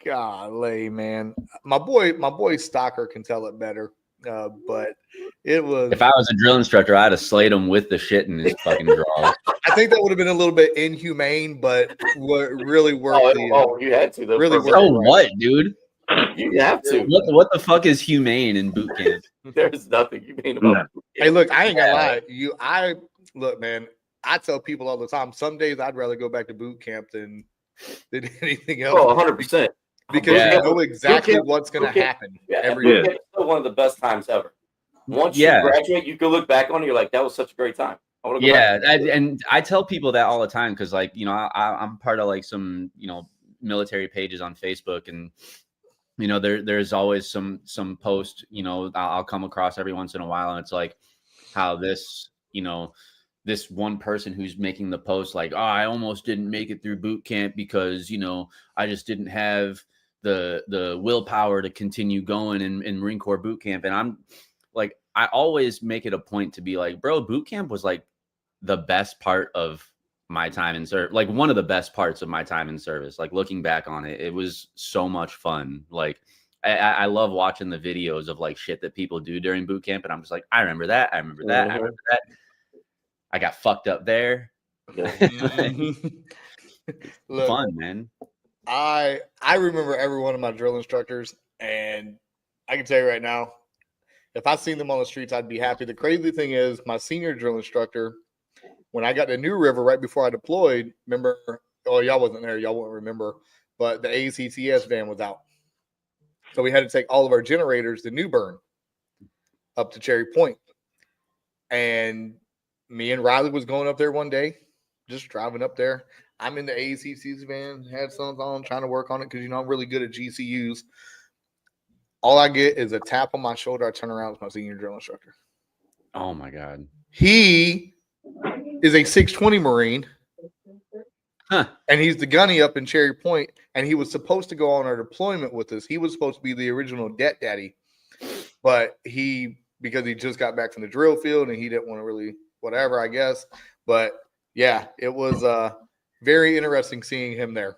Golly, man. My boy Stocker can tell it better. But it was. If I was a drill instructor, I'd have slayed him with the shit in his fucking drawers. I think that would have been a little bit inhumane, but what really worked. You had to. Though, really for- worked. So what, dude? You have to. What the fuck is humane in boot camp? There's nothing humane about boot Hey, camp. look, I ain't gonna lie. Look, man. I tell people all the time. Some days I'd rather go back to boot camp than anything else. Oh, 100%. Because you know exactly what's gonna happen every boot day. camp is still one of the best times ever. Once you graduate, you can look back on it. You're like, that was such a great time. I want to go back. And I tell people that all the time because, like, you know, I'm part of like some, you know, military pages on Facebook, and you know, there's always some post, you know, I'll come across every once in a while, and it's like how this, you know, this one person who's making the post like, "Oh, I almost didn't make it through boot camp because, you know, I just didn't have the willpower to continue going in Marine Corps boot camp." And I'm like, I always make it a point to be like, bro, boot camp was like the best part of my time in service, like one of the best parts of my time in service. Like looking back on it, it was so much fun. Like I love watching the videos of like shit that people do during boot camp, and I'm just like, I remember that. I remember that. I remember that. I got fucked up there. Look, fun, man. I remember every one of my drill instructors, and I can tell you right now, if I seen them on the streets, I'd be happy. The crazy thing is, my senior drill instructor, when I got to New River right before I deployed, remember? Oh, y'all wasn't there. Y'all won't remember. But the ACTS van was out. So we had to take all of our generators to New Bern up to Cherry Point. And me and Riley was going up there one day, just driving up there. I'm in the ACTS van, headphones on, trying to work on it because, you know, I'm really good at GCUs. All I get is a tap on my shoulder. I turn around with my senior drill instructor. Oh, my God. He is a 620 Marine. Huh. And he's the gunny up in Cherry Point, and he was supposed to go on our deployment with us. He was supposed to be the original det daddy, but because he just got back from the drill field and he didn't want to really whatever, I guess. But yeah, it was very interesting seeing him there.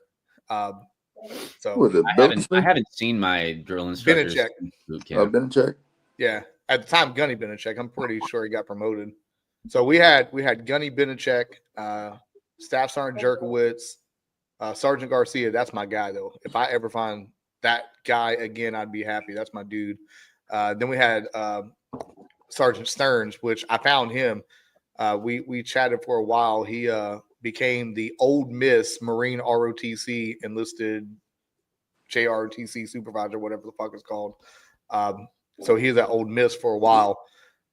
So Was it I haven't seen my drill instructors Benechek. in boot camp. Benechek? Yeah, at the time, Gunny Benechek. I'm pretty sure he got promoted. So we had Gunny Benechek, Staff Sergeant Jerkowitz, Sergeant Garcia. That's my guy, though. If I ever find that guy again, I'd be happy. That's my dude. Then we had Sergeant Stearns, which I found him. We chatted for a while. He became the Old Miss Marine ROTC enlisted JROTC supervisor, whatever the fuck it's called. So he's at Old Miss for a while.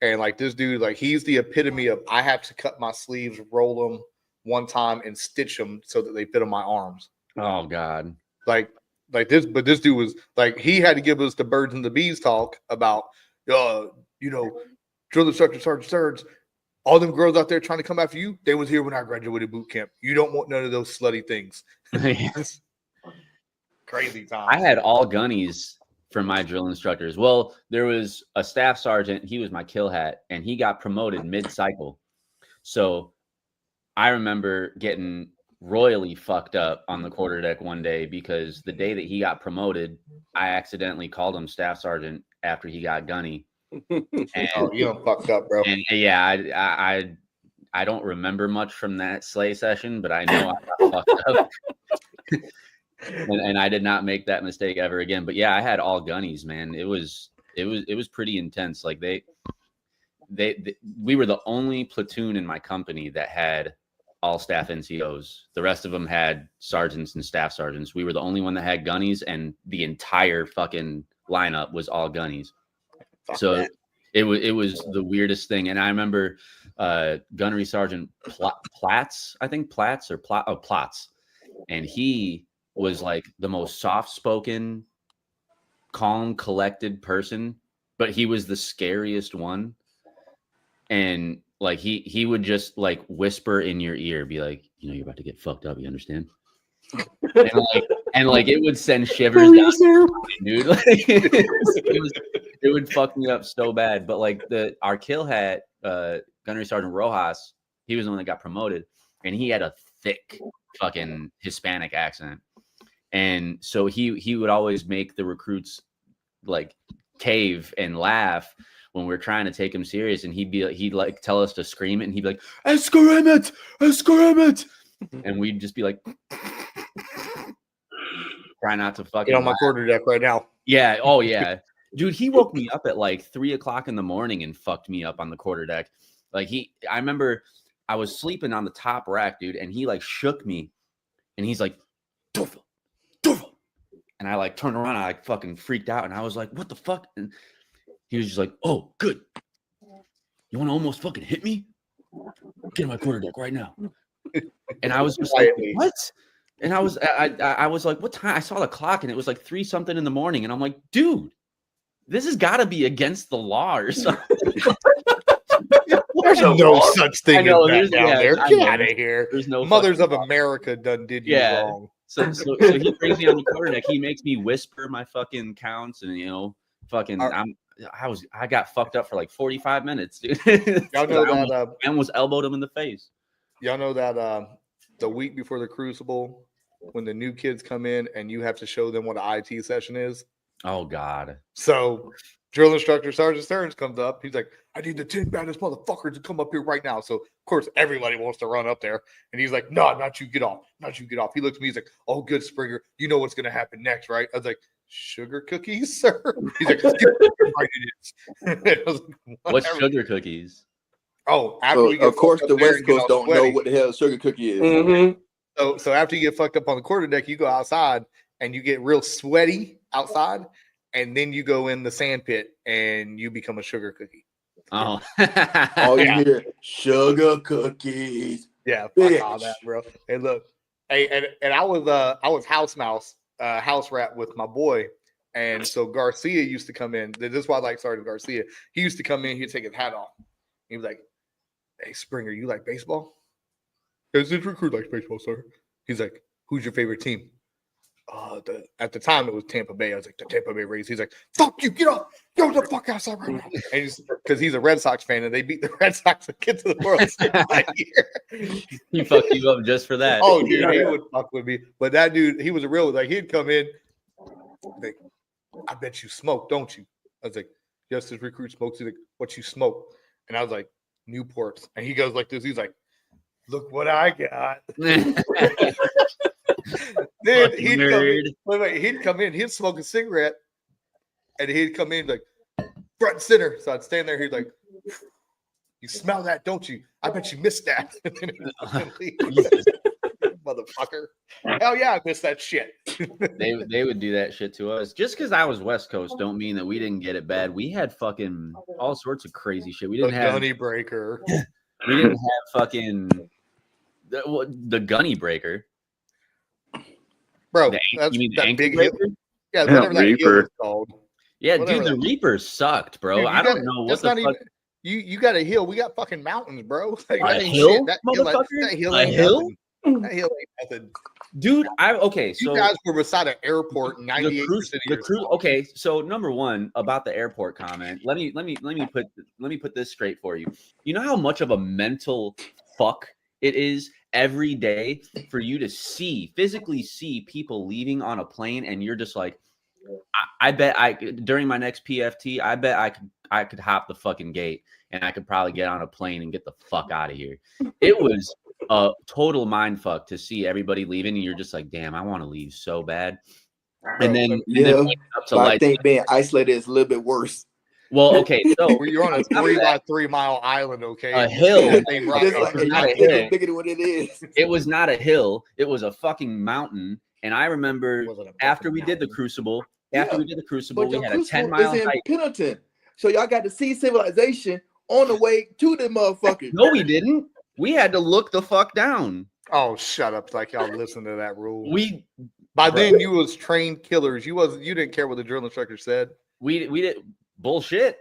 And like this dude, like he's the epitome of I have to cut my sleeves, roll them one time and stitch them so that they fit on my arms. Oh, God. Like this, but this dude was like, he had to give us the birds and the bees talk about, you know, drill instructor Sergeant Stearns, all them girls out there trying to come after you, they was here when I graduated boot camp. You don't want none of those slutty things. Yes. Crazy time. I had all gunnies from my drill instructors. Well, there was a staff sergeant. He was my kill hat, and he got promoted mid-cycle. So I remember getting royally fucked up on the quarterdeck one day because the day that he got promoted, I accidentally called him staff sergeant after he got gunny. And, Oh, you done fucked up, bro. and yeah, I don't remember much from that sleigh session, but I know I got fucked up. and I did not make that mistake ever again. But yeah, I had all gunnies, man. It was pretty intense. Like we were the only platoon in my company that had all staff NCOs. The rest of them had sergeants and staff sergeants. We were the only one that had gunnies, and the entire fucking lineup was all gunnies. So it was the weirdest thing. And I remember gunnery sergeant Platts, I think Platts, and he was like the most soft-spoken, calm, collected person, but he was the scariest one. And like he would just like whisper in your ear, be like, you know, you're about to get fucked up, you understand? and like it would send shivers down your spine, dude. Like, it would fuck me up so bad. But like our kill hat, Gunnery Sergeant Rojas, he was the one that got promoted, and he had a thick fucking Hispanic accent. And so he would always make the recruits like cave and laugh when we're trying to take him serious, and he'd like tell us to scream it, and he'd be like, "Scream it, scream it," and we'd just be like, try not to fucking Get on my quarterdeck right now. Yeah, oh yeah, dude, he woke me up at like 3:00 in the morning and fucked me up on the quarterdeck. Like I remember I was sleeping on the top rack, dude, and he like shook me, and he's like, "Durval," and I like turned around, and I like fucking freaked out, and I was like, "What the fuck?" And he was just like, "Oh, good. You want to almost fucking hit me? Get on my quarterdeck right now." And I was just like, "What?" And I was like, "What time?" I saw the clock, and it was like 3-something in the morning. And I'm like, "Dude, this has got to be against the law or something." There's no such thing as that down there. I Get know. out of here. There's no Mothers of fucking law. America did you wrong. So he brings me on the quarterdeck. He makes me whisper my fucking counts, and you know, fucking I got fucked up for like 45 minutes, dude. Y'all know that I almost elbowed him in the face. y'all know that the week before the Crucible, when the new kids come in and you have to show them what an IT session is. Oh God. So drill instructor Sergeant Stearns comes up. He's like, "I need the 10 baddest motherfuckers to come up here right now." So of course everybody wants to run up there, and he's like, "No, not you. Get off. Not you. Get off." He looks at me. He's like, "Oh, good, Springer. You know what's gonna happen next, right?" I was like, "Sugar cookies, sir." He's like, "Right, it is." I was like, What's "Whatever." sugar cookies? Oh, after So we get of course fucked the up there West and get Coast all don't know sweaty, what the hell a sugar cookie is. Mm-hmm. So after you get fucked up on the quarterdeck, you go outside and you get real sweaty outside, and then you go in the sand pit and you become a sugar cookie. Oh. All you Yeah. hear, sugar cookies. Yeah, Bitch. fuck all that, bro. Hey, look, hey, and I was house rat with my boy, and so Garcia used to come in. This is why I like Sergeant Garcia. He used to come in. He'd take his hat off. He was like, "Hey, Springer, you like baseball?" "Yes, this recruit likes baseball, sir." He's like, "Who's your favorite team?" At the time it was Tampa Bay. I was like, "The Tampa Bay Rays." He's like, "Fuck you, get off, go the fuck outside right now." And because he's a Red Sox fan, and they beat the Red Sox and get to the World Series that year. He fucked you up just for that. Oh, dude, he would fuck with me. But that dude, he was a real, like, he'd come in, like, "I bet you smoke, don't you?" I was like, "Yes, this recruit smokes." He's like, "What you smoke?" And I was like, "Newports." And he goes like this. He's like, "Look what I got." Then he'd come in, he'd come in, he'd smoke a cigarette, and he'd come in like front and center. So I'd stand there, he'd like, "You smell that, don't you? I bet you missed that." And then he'd leave. Motherfucker. Hell yeah, I missed that shit. They would do that shit to us. Just because I was West Coast don't mean that we didn't get it bad. We had fucking all sorts of crazy shit. We The didn't have gunny breaker. we didn't have fucking the gunny breaker. Bro, You that's mean the that ankle big hill. breaker? Yeah, whatever that hill Reaper. is called. Yeah, Whatever dude, the that- Reapers sucked, bro. Dude, you I don't gotta- know what that's the not fuck. even you got a hill. We got fucking mountains, bro. Like, A that ain't hill, shit. That motherfucker? that hill A ain't hill? nothing. That hill ain't nothing. Dude, You so guys were beside an airport 98% the of cruise, your time. okay, so number one about the airport comment, let me put this straight for you. You know how much of a mental fuck It is every day for you to physically see people leaving on a plane, and you're just like, I bet during my next PFT, I bet I could hop the fucking gate and I could probably get on a plane and get the fuck out of here. It was a total mind fuck to see everybody leaving, and you're just like, damn, I want to leave so bad. And then up to I think being isolated is a little bit worse. Well, okay, so you're on a 3 by 3 mile island, okay? A hill. Bigger than what it is. It was not a hill. It was a fucking mountain. And I remember after we did the Crucible, we had a 10-mile hike. Pendleton. So y'all got to see civilization on the way to the motherfuckers. No, we didn't. We had to look the fuck down. Oh, shut up! Like y'all listen to that rule. By then you was trained killers. You didn't care what the drill instructor said. We did bullshit.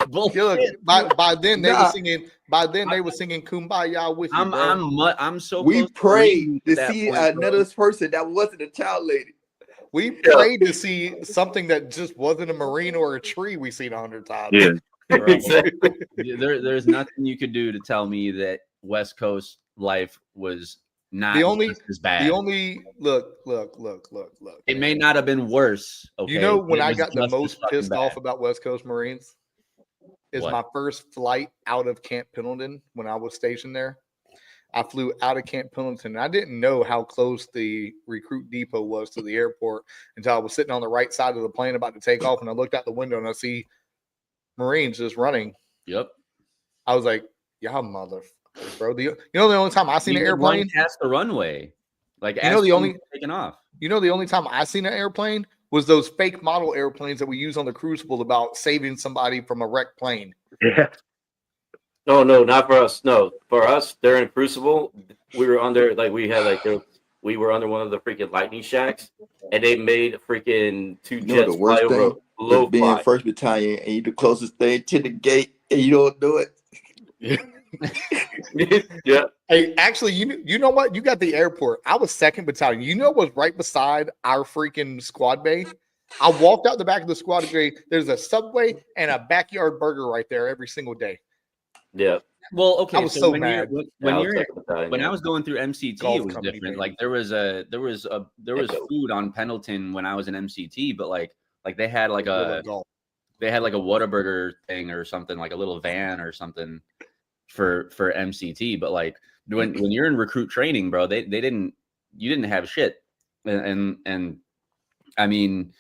Bullshit. By then they were singing. By then they were singing "Kumbaya" with you. I'm so. We prayed to see another person that wasn't a child lady. We prayed to see something that just wasn't a marine or a tree we seen 100 times. Yeah. Exactly. There's nothing you could do to tell me that West Coast life was not as bad. The only look. It may not have been worse. Okay? You know when I got the most pissed off about West Coast Marines is my first flight out of Camp Pendleton when I was stationed there. I flew out of Camp Pendleton. And I didn't know how close the recruit depot was to the airport until I was sitting on the right side of the plane about to take off, and I looked out the window and I see Marines just running. Yep. I was like, y'all motherfuckers, bro. The only time I seen an airplane past the runway. Like taking off. You know the only time I seen an airplane was those fake model airplanes that we use on the Crucible about saving somebody from a wrecked plane. Yeah. No, not for us. No, for us during Crucible, we were under we were under one of the freaking lightning shacks, and they made freaking two jets fly over low being fly. First Battalion, and you the closest thing to the gate, and you don't do it. Yeah. Hey, actually, you know what? You got the airport. I was 2nd Battalion. You know what's right beside our freaking squad bay? I walked out the back of the squad bay. There's a Subway and a Backyard Burger right there every single day. Yeah. Well, okay. I was so mad. When I was going through MCT, it was different. Like there was food on Pendleton when I was in MCT, but like they had like a Whataburger thing or something, like a little van or something for MCT. But like when you're in recruit training, bro, you didn't have shit. And I mean,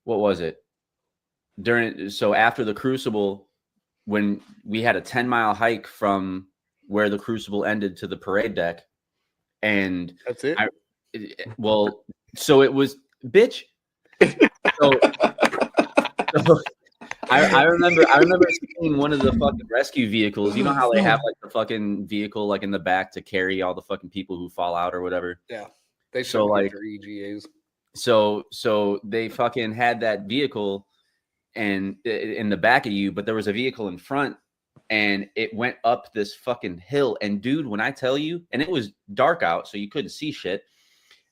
what was it? After the Crucible, when we had a 10-mile hike from where the Crucible ended to the parade deck, and that's it. So it was, bitch. I remember seeing one of the fucking rescue vehicles. You know how they have like the fucking vehicle like in the back to carry all the fucking people who fall out or whatever. Yeah, they show like their EGAs. So they fucking had that vehicle and in the back of you, but there was a vehicle in front, and it went up this fucking hill. And dude, when I tell you, and it was dark out, so you couldn't see shit.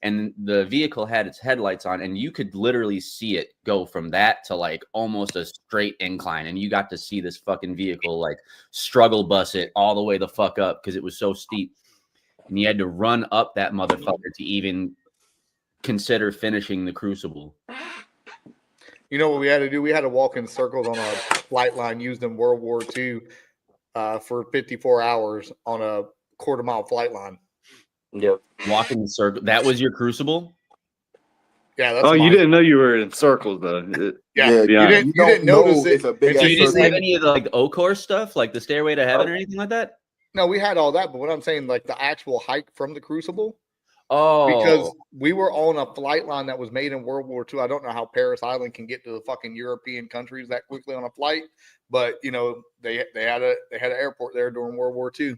And the vehicle had its headlights on, and you could literally see it go from that to like almost a straight incline. And you got to see this fucking vehicle like struggle bus it all the way the fuck up because it was so steep. And you had to run up that motherfucker to even consider finishing the Crucible. You know what we had to do? We had to walk in circles on a flight line used in World War II for 54 hours on a quarter-mile flight line. Yep. Walk in the circle. That was your Crucible? Yeah. That's you didn't know you were in circles, though. Yeah. You didn't notice it. So you didn't have any of the like O-Course stuff, like the Stairway to Heaven or anything like that? No, we had all that. But what I'm saying, like the actual hike from the Crucible. Oh, because we were on a flight line that was made in World War II. I don't know how Paris Island can get to the fucking European countries that quickly on a flight, but you know they had an airport there during World War II,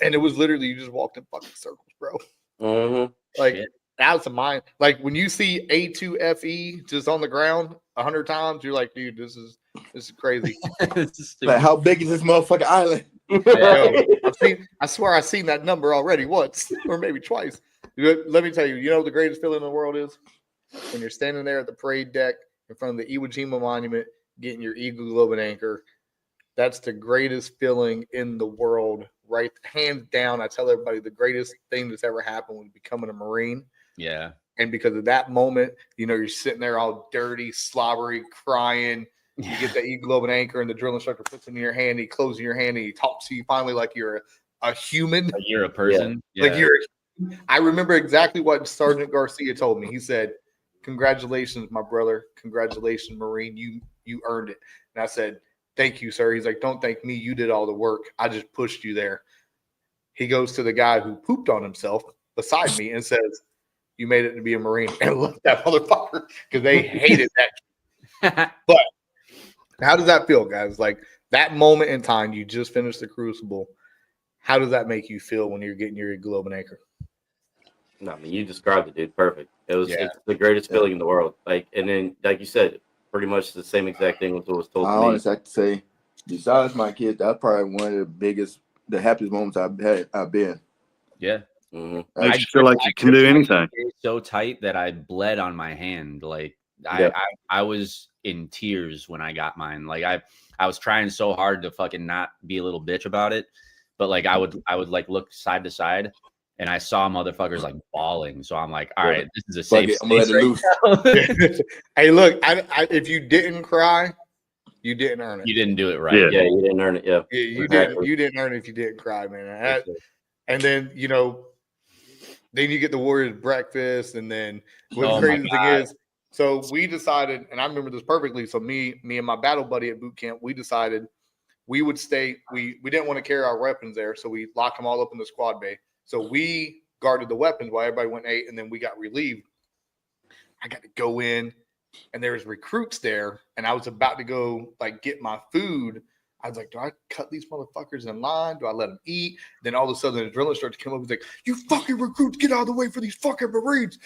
and it was literally you just walked in fucking circles, bro. Mm-hmm. Like that's a mind. Like when you see A2FE just on the ground 100 times, you're like, dude, this is crazy. Like, how big is this motherfucking island? I swear I've seen that number already once or maybe twice. Let me tell you, you know what the greatest feeling in the world is? When you're standing there at the parade deck in front of the Iwo Jima Monument, getting your Eagle Globe and Anchor. That's the greatest feeling in the world, right? Hands down. I tell everybody the greatest thing that's ever happened was becoming a Marine. Yeah. And because of that moment, you know, you're sitting there all dirty, slobbery, crying. You get that E-globe and anchor, and the drill instructor puts it in your hand. He closes your hand, and he talks to you finally like you're a human. Like you're a person. Yeah. Like you're. I remember exactly what Sergeant Garcia told me. He said, "Congratulations, my brother. Congratulations, Marine. You earned it." And I said, "Thank you, sir." He's like, "Don't thank me. You did all the work. I just pushed you there." He goes to the guy who pooped on himself beside me and says, "You made it to be a Marine," and love that motherfucker because they hated that. But how does that feel, guys? Like that moment in time, you just finished the Crucible. How does that make you feel when you're getting your globe and anchor? No, I mean, you described it, dude. Perfect. It's the greatest feeling in the world. Like, and then, like you said, pretty much the same exact thing was what was told to me. I honestly have to say, besides my kids, that's probably one of the happiest moments I've been. Yeah. Mm-hmm. I just feel like you can do anything. So tight that I bled on my hand. Like I was in tears when I got mine. Like I was trying so hard to fucking not be a little bitch about it, but like I would like look side to side, and I saw motherfuckers like bawling. So I'm like, all right, this is a safe. I'm gonna let it loose. Hey, look, I if you didn't cry, you didn't earn it. You didn't do it right. Yeah, you didn't earn it. Yeah, you exactly. didn't earn it if you didn't cry, man. And then then you get the Warriors breakfast, and then what the crazy thing is, so we decided, and I remember this perfectly. So me and my battle buddy at boot camp, we decided we would stay. We didn't want to carry our weapons there, so we locked them all up in the squad bay. So we guarded the weapons while everybody went and ate, and then we got relieved. I got to go in, and there was recruits there, and I was about to go like get my food. I was like, do I cut these motherfuckers in line? Do I let them eat? Then all of a sudden, the drill instructor came up and was like, "You fucking recruits, get out of the way for these fucking Marines.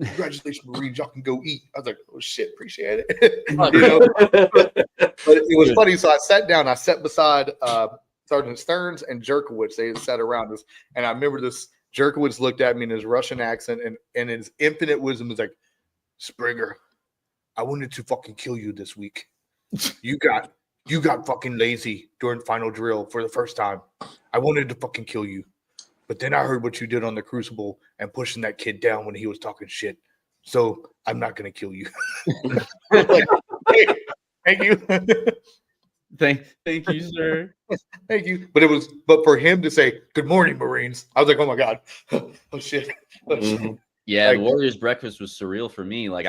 Congratulations, Marines. Y'all can go eat." I was like, "Oh, shit. Appreciate it." But it was funny. So I sat down. I sat beside Sergeant Stearns and Jerkowitz. They had sat around us. And I remember this. Jerkowitz looked at me in his Russian accent and in his infinite wisdom was like, "Springer, I wanted to fucking kill you this week. You got fucking lazy during final drill for the first time. I wanted to fucking kill you. But then I heard what you did on the Crucible and pushing that kid down when he was talking shit. So I'm not going to kill you." Like, hey, thank you. Thank you, sir. Thank you. But for him to say, "Good morning, Marines," I was like, "Oh my God." Oh shit. Oh, shit. Mm-hmm. Yeah, Like, the Warriors breakfast was surreal for me. Like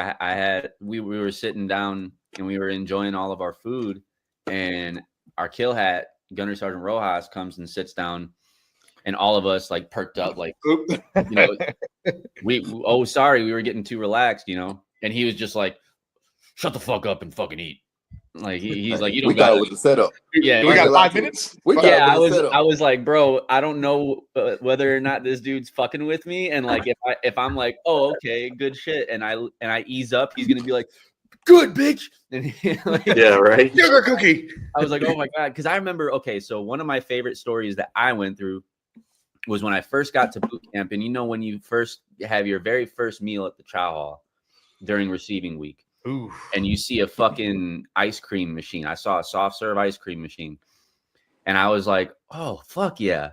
we were sitting down and we were enjoying all of our food, and our kill hat, Gunner Sergeant Rojas, comes and sits down, and all of us like perked up, like sorry, we were getting too relaxed, and he was just like, "Shut the fuck up and fucking eat." Like he's like, "You don't got it with the setup." Yeah, we got 5 minutes. I was like, "Bro, I don't know whether or not this dude's fucking with me." And like, if I'm like, "Oh, okay, good shit," and I ease up, he's gonna be like, "Good, bitch." And yeah, right. Sugar cookie. I was like, "Oh my God," because I remember. Okay, so one of my favorite stories that I went through was when I first got to boot camp, and when you first have your very first meal at the chow hall during receiving week. Ooh. And you see a fucking ice cream machine. I saw a soft serve ice cream machine. And I was like, "Oh, fuck yeah."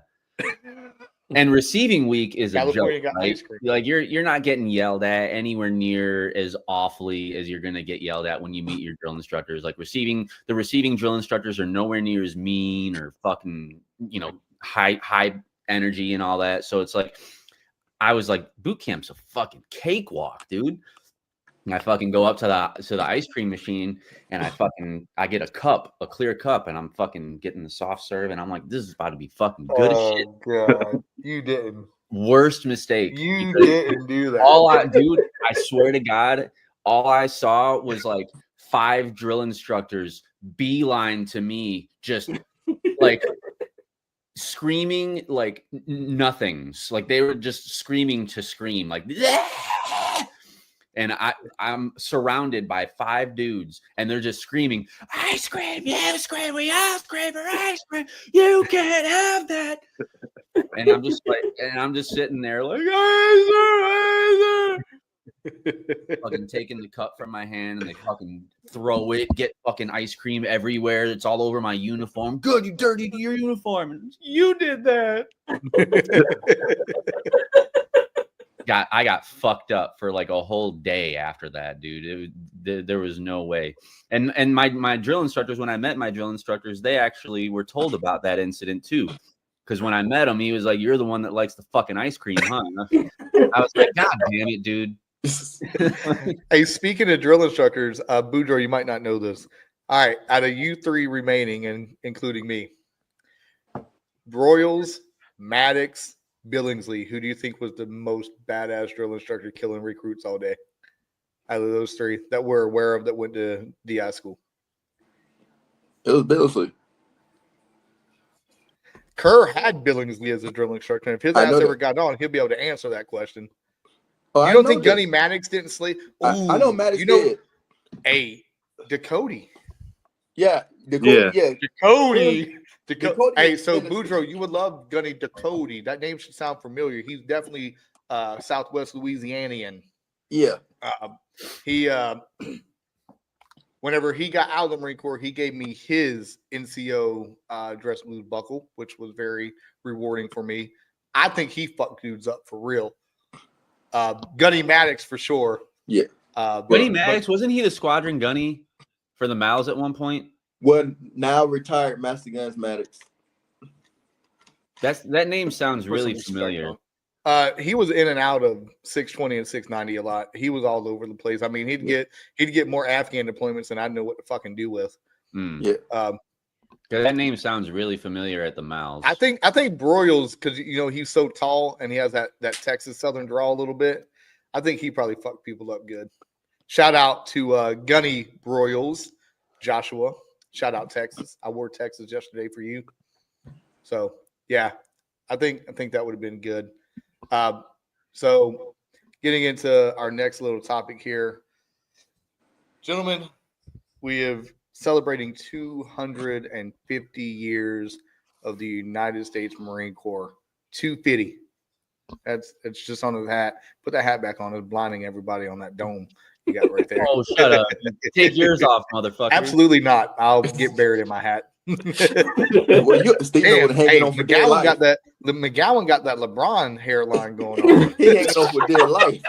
And receiving week is California a joke, right? Ice cream. Like you're not getting yelled at anywhere near as awfully as you're gonna get yelled at when you meet your drill instructors. Like receiving drill instructors are nowhere near as mean or fucking, high energy and all that. So it's like I was like, boot camp's a fucking cakewalk, dude. And I fucking go up to the ice cream machine, and I get a clear cup, and I'm fucking getting the soft serve, and I'm like, this is about to be fucking good as shit. God, you didn't. Worst mistake. You didn't do that. I swear to God, all I saw was like 5 drill instructors beeline to me, just like screaming like nothings. Like they were just screaming to scream, like. And I'm surrounded by 5 dudes, and they're just screaming, "Ice cream, you scream, we all scream for ice cream. You can't have that." And I'm just sitting there like, fucking taking the cup from my hand and they fucking throw it, get fucking ice cream everywhere. It's all over my uniform. Good, you dirtied your uniform. And you did that. I got fucked up for like a whole day after that, dude. There was no way. And my drill instructors, when I met my drill instructors, they actually were told about that incident too. Because when I met him, he was like, "You're the one that likes the fucking ice cream, huh?" I was like, "God damn it, dude." Hey, speaking of drill instructors, Boudreaux, you might not know this. All right, out of you three remaining, and including me, Broyles, Maddox, Billingsley, who do you think was the most badass drill instructor killing recruits all day? Out of those three that we're aware of that went to DI school. It was Billingsley. Kerr had Billingsley as a drill instructor. And if his I ass know ever that. got on, he'll be able to answer that question. Oh, You don't think Gunny Maddox didn't sleep? I know Maddox did. Hey, Dakota. Yeah. Dakota. Hey, so Boudreaux, you would love Gunny Dakota. That name should sound familiar. He's definitely Southwest Louisianian. Yeah. He whenever he got out of the Marine Corps, he gave me his NCO dress blue buckle, which was very rewarding for me. I think he fucked dudes up for real. Gunny Maddox for sure. Yeah. Gunny Maddox, wasn't he the squadron gunny for the Mals at one point? Well, now retired Master Guns Maddox. That name sounds really familiar. He was in and out of 620 and 690 a lot. He was all over the place. I mean, he'd get more Afghan deployments than I know what to fucking do with. Yeah. That name sounds really familiar at the Mals. I think Broyles, because he's so tall and he has that Texas Southern drawl a little bit. I think he probably fucked people up good. Shout out to Gunny Broyles, Joshua. Shout out Texas. I wore Texas yesterday for you. So yeah, I think that would have been good. So getting into our next little topic here, gentlemen, we have celebrating 250 years of the United States Marine Corps. 250. It's just on his hat. Put that hat back on. It's blinding everybody on that dome you got right there. Oh, shut up. Take yours off, motherfucker. Absolutely not. I'll get buried in my hat. Well, McGowan got that. The McGowan got that LeBron hairline going on. He hanging off with dead life.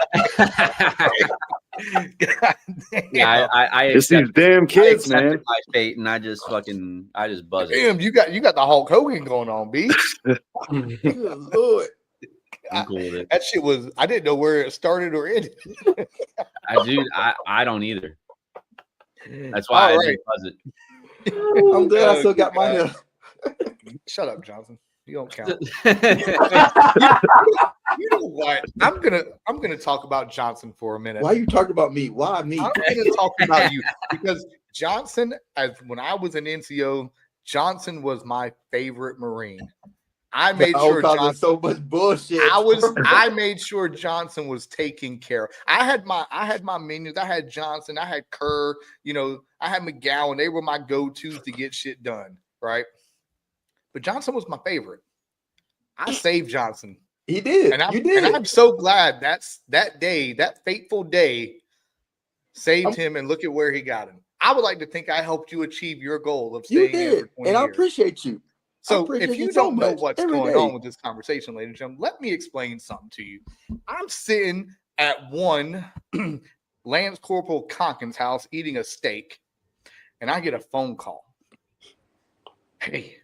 Yeah, I It's these damn kids, I man. my fate, and I just buzz it. Damn, you got the Hulk Hogan going on, B. Lord. I'm cool with it. That shit was. I didn't know where it started or ended. I don't either. That's why I didn't buzz it. I'm glad I still got my hair. Shut up, Johnson. You don't count. You know what? I'm gonna talk about Johnson for a minute. Why are you talking about me? Why me? I'm gonna talk about you because Johnson, when I was an NCO, Johnson was my favorite Marine. I made sure Johnson, so much bullshit. I made sure Johnson was taken care of. I had my minions. I had Johnson. I had Kerr. I had McGowan. They were my go-tos to get shit done, right? But Johnson was my favorite. I saved Johnson. He did. You did. And I'm so glad that day, that fateful day, saved him. And look at where he got him. I would like to think I helped you achieve your goal of staying there for 20 years. And I appreciate you. So if you don't know what's going on with this conversation, ladies and gentlemen, let me explain something to you. I'm sitting at one Lance Corporal Conkin's house eating a steak, and I get a phone call. Hey,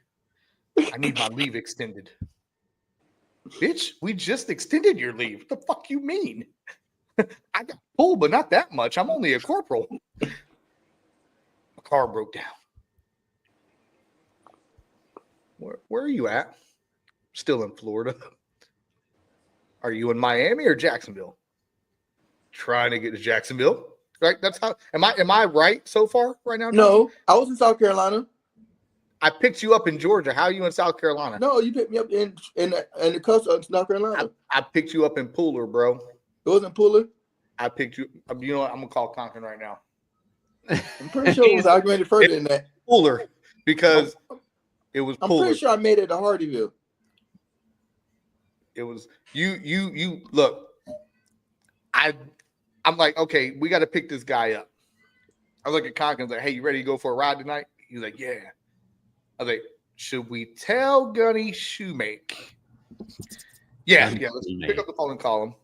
I need my leave extended. Bitch, we just extended your leave. What the fuck you mean? I got pulled, but not that much. I'm only a corporal. My car broke down. Where are you at? Still in Florida. Are you in Miami or Jacksonville? Trying to get to Jacksonville, right? That's how. Am I right so far right now? No, I was in South Carolina. I picked you up in Georgia. How are you in South Carolina? No, you picked me up in the coast of South Carolina. I picked you up in Pooler, bro. It wasn't Pooler. I picked you. You know what? I'm gonna call Conkin right now. I'm pretty sure it was argumented further than that. Pooler, because it was Pooler. I'm pretty sure I made it to Hardyville. It was you look. I'm like, okay, we got to pick this guy up. I look at Conk and I was like, hey, you ready to go for a ride tonight? He's like, yeah. I was like, should we tell Gunny Shoemake? Yeah, let's pick up the phone and call him.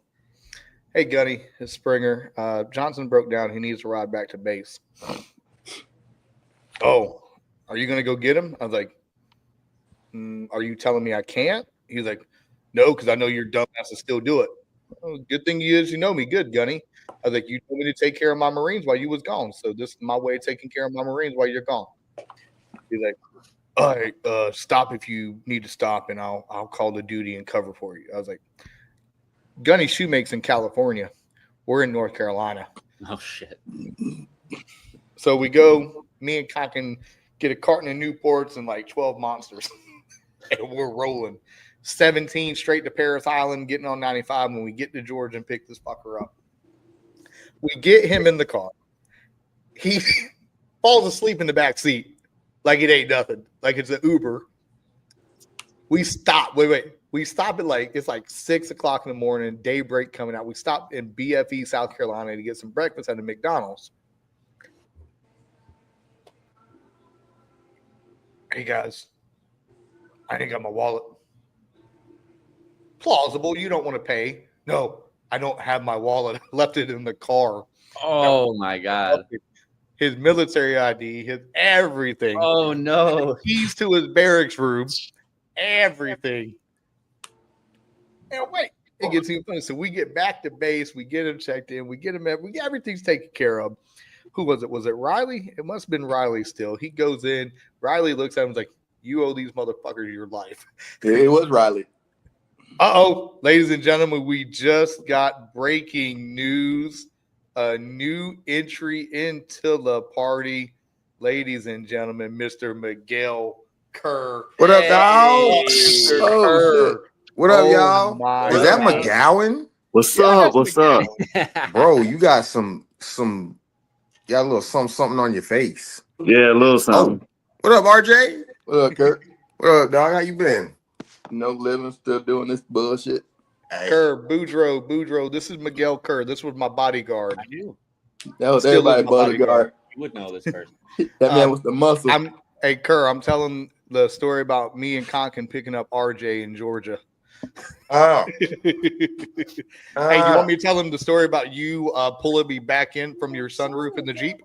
Hey, Gunny, it's Springer. Johnson broke down. He needs to ride back to base. Oh, are you going to go get him? I was like, are you telling me I can't? He's like, no, because I know you're dumbass to still do it. Oh, good thing you know me. Good, Gunny. I was like, you told me to take care of my Marines while you was gone. So this is my way of taking care of my Marines while you're gone. He's like, all right, stop if you need to stop, and I'll call the duty and cover for you. I was like, Gunny Shoemake's in California. We're in North Carolina. Oh, shit. So we go, me and Conkin get a carton of Newports and like 12 Monsters. And we're rolling. 17 straight to Paris Island, getting on 95 when we get to Georgia and pick this fucker up. We get him in the car. He falls asleep in the back seat like it ain't nothing. Like it's an Uber. We stop. Wait. We stop at it's like 6 o'clock in the morning, daybreak coming out. We stopped in BFE, South Carolina to get some breakfast at the McDonald's. Hey, guys, I ain't got my wallet. Plausible. You don't want to pay. No, I don't have my wallet. I left it in the car. Oh, my God. His military ID, his everything. Oh, no. Keys to his barracks room, everything. And wait, it gets even funny. So we get back to base. We get him checked in. We get everything's taken care of. Who was it? Was it Riley? It must have been Riley still. He goes in. Riley looks at him and is like, you owe these motherfuckers your life. It was Riley. Uh-oh, ladies and gentlemen, we just got breaking news. A new entry into the party. Ladies and gentlemen, Mr. Miguel Kerr. What up, y'all? Mr. Oh, Kerr. shit. What up, y'all? my Is that God. McGowan? What's Yeah, up? that's What's McGowan. up? Bro, you got you got a little something on your face. Yeah, a little something. Oh, what up, RJ? What up, Kurt? What up, dog? How you been? No living, still doing this bullshit. Hey, Kerr, Boudreaux. This is Miguel Kerr. This was my bodyguard. I knew. That was Still everybody is my bodyguard. You would know this person. That man was the muscle. Hey, Kerr, I'm telling the story about me and Conkin picking up RJ in Georgia. oh, Hey, do you want me to tell him the story about you pulling me back in from your sunroof in the Jeep?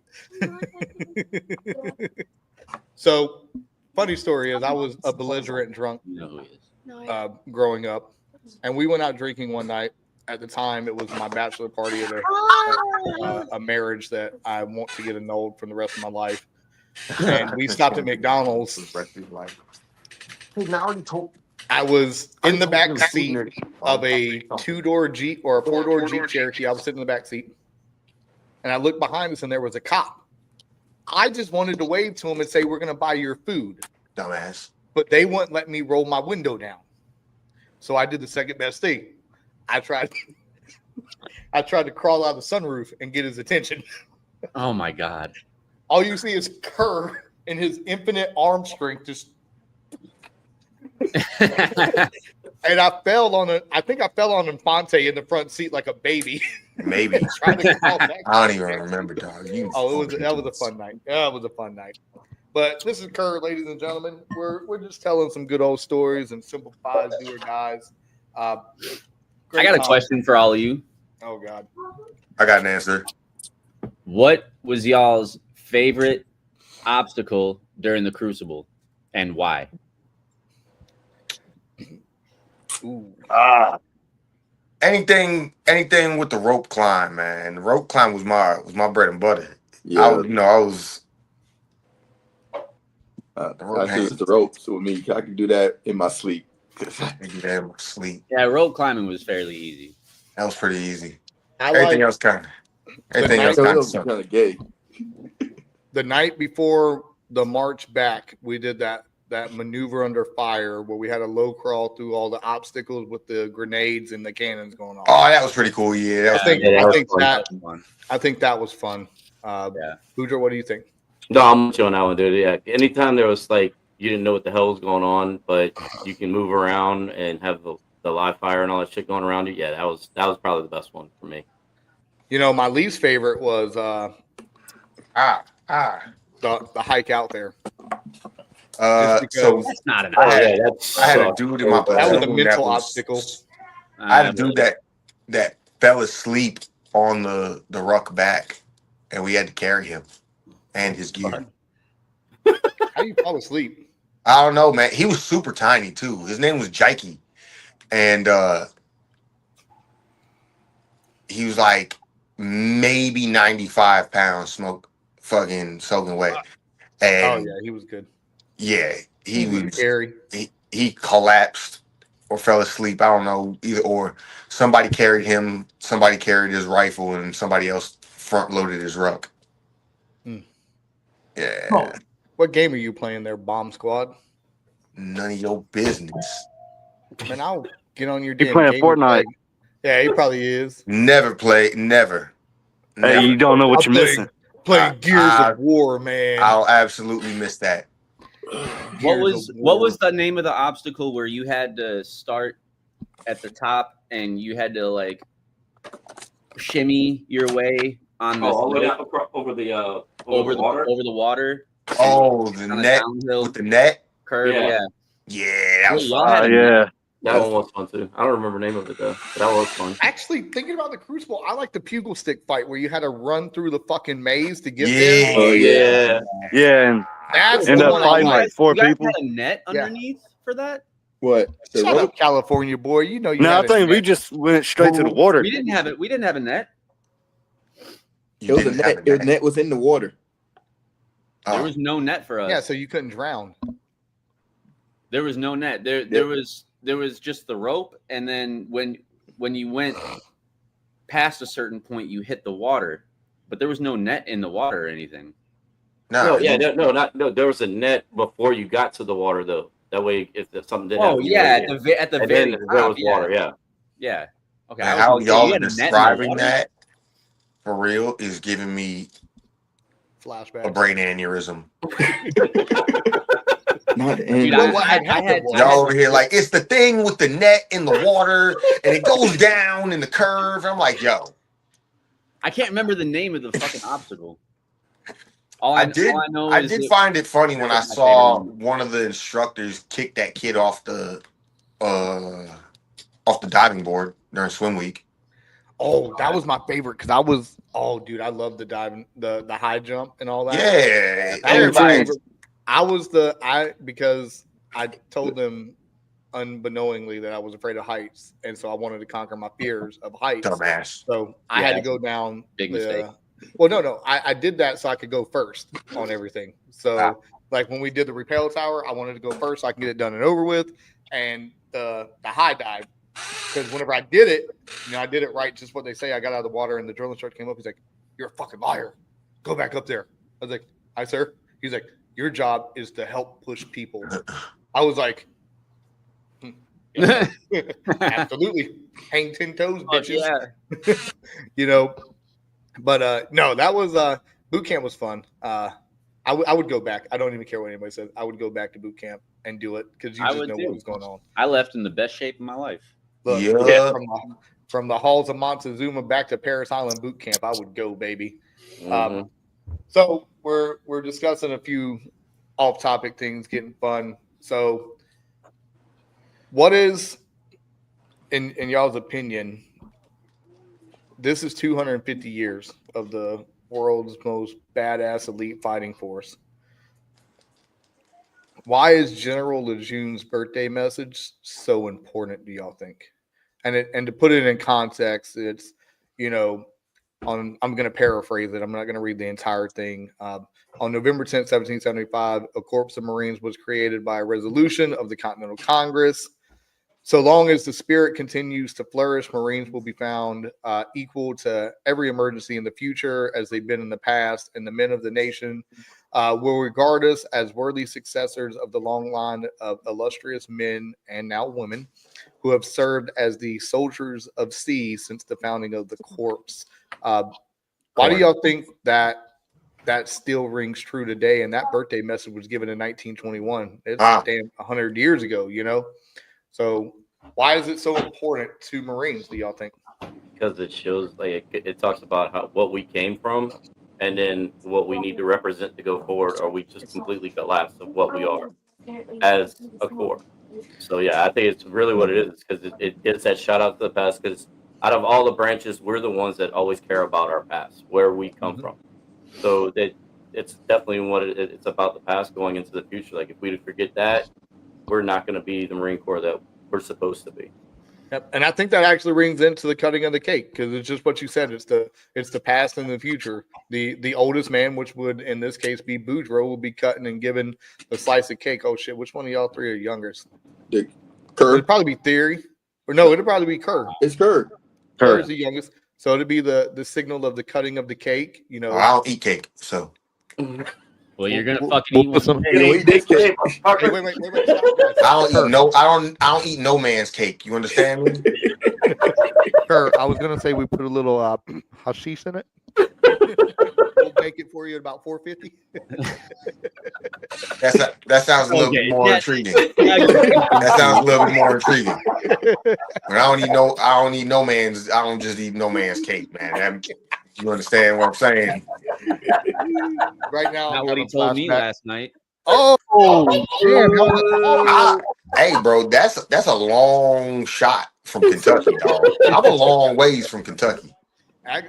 So, funny story is I was a belligerent drunk You know who he is. growing up, and we went out drinking one night. At the time, it was my bachelor party at a marriage that I want to get annulled from the rest of my life. And we stopped at McDonald's. Hey, now I already told. I was in the back seat of a 2-door Jeep or a 4-door Jeep Cherokee. I was sitting in the back seat, and I looked behind us, and there was a cop. I just wanted to wave to him and say, "We're going to buy your food," Dumbass. but they wouldn't let me roll my window down. So I did the second best thing. I tried to crawl out of the sunroof and get his attention. Oh, my God. All you see is Kerr and his infinite arm strength just. And I fell on I think I fell on Infante in the front seat like a baby. Maybe. Trying to crawl back. I don't even remember, dog. That was a fun night. Yeah, it was a fun night. But this is Kerr, ladies and gentlemen. We're just telling some good old stories and simple pies, do or dies. I got a question for all of you. Oh God. I got an answer. What was y'all's favorite obstacle during the Crucible, and why? Ooh. Anything with the rope climb, man. The rope climb was my bread and butter. Yeah, I was I choose the ropes with me. I can do that in my sleep. I do that in my sleep. Yeah, rope climbing was fairly easy. That was pretty easy. I Everything like else kind of Gay. the night before the march back, we did that maneuver under fire where we had a low crawl through all the obstacles with the grenades and the cannons going on. Oh, that was pretty cool. Yeah, that was I think that was fun. Boudreaux, what do you think? No, I'm with you on that one, dude. Yeah. Anytime there was like you didn't know what the hell was going on, but you can move around and have the live fire and all that shit going around you. Yeah, that was probably the best one for me. You know, my least favorite was the hike out there. Just So because That's not an I had, yeah, that's I had a dude in my that was a platoon mental obstacle. I had a dude that fell asleep on the ruck back, and we had to carry him and his gear. How do you fall asleep? I don't know, man. He was super tiny too. His name was Jakey, and he was like maybe 95 pounds, fucking soaking wet. And Oh yeah, he was good. yeah, he was scary. he collapsed or fell asleep. I don't know either or. Somebody carried him. Somebody carried his rifle, and somebody else front loaded his ruck. Yeah. Oh. What game are you playing there, Bomb Squad? None of your business. Man, I'll get on your You damn playing game Fortnite? tag. Yeah, he probably is. Never play. Never. Hey, you don't know what you're missing. Playing Gears of War, man. I'll absolutely miss that. What was the name of the obstacle where you had to start at the top and you had to like shimmy your way on the over the water? over the water? Oh, the on a net downhill with the net curve, Yeah. Yeah, that was y'all fun. had a Yeah. That one was fun too. I don't remember the name of it though, but that was fun. Actually, thinking about the Crucible, I like the pugil stick fight where you had to run through the fucking maze to get there. Oh yeah. Yeah, and That's end the up one I fighting like. like 4 you guys people. had a net underneath for that? What? The Shut rope? up, California boy. You know you No, I had a think we net. just went straight to the water. We didn't have it. We didn't have a net. It was a net. The net was in the water. There was no net for us. Yeah, so you couldn't drown. There was no net. There was just the rope, and then when you went past a certain point, you hit the water, but there was no net in the water or anything. No, There was a net before you got to the water though. That way, if something did happen, at the and very then top, there was water. yeah. Okay, And I was how gonna say, y'all you are had a net in the describing water? that for real is giving me Flashback. a brain aneurysm. Not Dude, I had Y'all over here like it's the thing with the net in the water and it goes down in the curve. I'm like, yo, I can't remember the name of the fucking obstacle. I did find it funny when I saw one of the instructors kick that kid off the diving board during swim week. Oh, that was my favorite because I love the diving, the high jump and all that. Yeah, everybody. Because I told them unbeknowingly that I was afraid of heights, and so I wanted to conquer my fears of heights. Dumbass. So I had to go down. Big mistake. Well, no, I did that so I could go first on everything. So like when we did the rappel tower, I wanted to go first so I can get it done and over with, and the high dive. Because whenever I did it, I did it right, just what they say. I got out of the water, and the drill instructor came up. He's like, "You're a fucking liar. Go back up there." I was like, "Hi, sir." He's like, "Your job is to help push people." I was like, "Absolutely, hang 10 toes, bitches." But no, that was boot camp was fun. I would go back. I don't even care what anybody says. I would go back to boot camp and do it because you just know what was going on. I left in the best shape of my life. Look, from the halls of Montezuma back to Paris Island boot camp, I would go, baby. Mm-hmm. So we're discussing a few off-topic things, getting fun. So, what is, in y'all's opinion, this is 250 years of the world's most badass elite fighting force. Why is General Lejeune's birthday message so important, do y'all think? And to put it in context, it's, I'm going to paraphrase it. I'm not going to read the entire thing. On November 10th, 1775, a corps of Marines was created by a resolution of the Continental Congress. So long as the spirit continues to flourish, Marines will be found equal to every emergency in the future as they've been in the past, and the men of the nation will regard us as worthy successors of the long line of illustrious men and now women who have served as the soldiers of sea since the founding of the corps. Why do y'all think that still rings true today? And that birthday message was given in 1921. It's damn 100 years ago, So why is it so important to Marines, do y'all think? because it shows like it talks about what we came from, and then what we need to represent to go forward, or we just completely collapse of what we are as a core. So yeah, I think it's really what it is, because it gets that shout out to the past, because out of all the branches, we're the ones that always care about our past, where we come from. So that it's definitely what it's about, the past going into the future. Like if we forget that, we're not going to be the Marine Corps that we're supposed to be. Yep. And I think that actually rings into the cutting of the cake, because it's just what you said. It's the past and the future. The oldest man, which would in this case be Boudreaux, will be cutting and given a slice of cake. Oh shit! Which one of y'all three are youngest? Kerr. It'd probably be Theory, or no, it'd probably be Kerr. It's Kerr. Kerr's the youngest, so it'd be the signal of the cutting of the cake. You know, I don't eat cake, so Well, you're gonna fucking eat one. You know, eat this cake. Hey, wait. I don't eat no man's cake. You understand me? Kerr, I was gonna say we put a little hashish in it. We'll make it for you at about $4.50. That sounds a little bit more intriguing. That sounds a little bit more intriguing. But I don't just eat no man's cake, man. You understand what I'm saying? Right now, Not what he told me last night. Oh, damn. Hey, bro, that's a long shot from Kentucky, dog. I'm a long ways from Kentucky.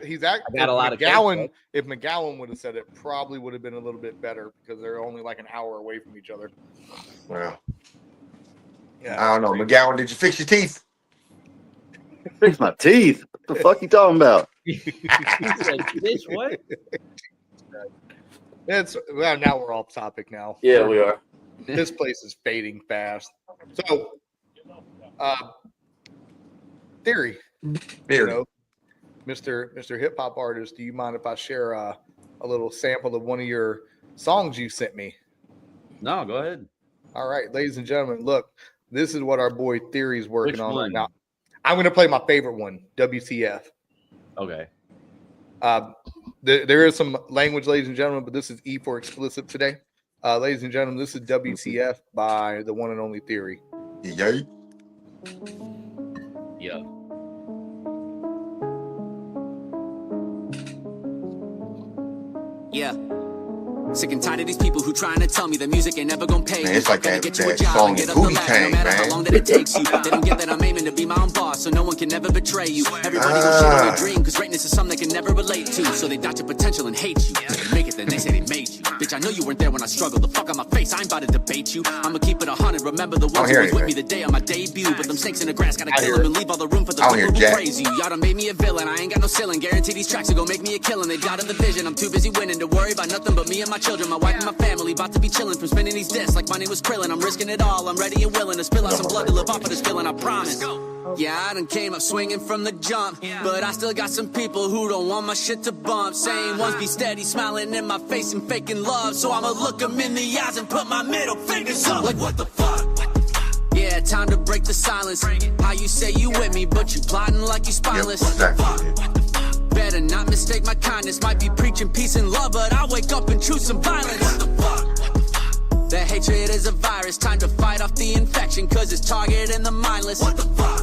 He's actually got a lot of McGowan. If McGowan would have said it, probably would have been a little bit better, because they're only like an hour away from each other. Well, Yeah, I don't know. McGowan, did you fix your teeth? Fix my teeth. What the fuck you talking about? Bitch, what? Well, now we're off topic now. Yeah, we are. This place is fading fast. So, Theory, you know, Mr. Hip Hop artist, do you mind if I share a little sample of one of your songs you sent me? No, go ahead. All right, ladies and gentlemen, look, this is what our boy Theory's working Which on one? right now. I'm going to play my favorite one, WTF. Okay. There is some language, ladies and gentlemen, but this is E for explicit today. Ladies and gentlemen, this is WTF by the one and only Theory. Yeah. Yeah. Yeah. Sick and tired of these people who trying to tell me that music ain't never gonna pay. Man, it's like Gotta that- get you a that job song and get in up the Booty ladder, Tang, no matter man. how long that it takes you. They don't get that I'm aiming to be my own boss, so no one can never betray you. Everybody gon' shit on your dream, cause greatness is something they can never relate to. So they doubt your potential and hate you. If you make it, then they say they made you. Bitch, I know you weren't there when I struggled. The fuck on my face, I ain't about to debate you. I'ma keep it 100. Remember the ones who was with me the day of my debut. But them snakes in the grass gotta kill them and leave all the room for the people who praise you. Y'all done made me a villain, I ain't got no ceiling. Guarantee these tracks are gonna make me a killing. They doubted the vision, I'm too busy winning to worry about nothing but me and my children. My wife and my family about to be chilling from spinning these discs like my name was Krillin. I'm risking it all, I'm ready and willing to spill out some blood to live off of this feeling, I promise. Yeah, I done came up swinging from the jump, but I still got some people who don't want my shit to bump. Same ones be steady smiling in my face and faking love, so I'ma look them in the eyes and put my middle fingers up. Like what the fuck? Yeah, time to break the silence. How you say you with me, but you plotting like you spineless. Better not mistake my kindness. Might be preaching peace and love, but I wake up and choose some violence. What the fuck? That hatred is a virus. Time to fight off the infection, cause it's targeting the mindless. What the fuck?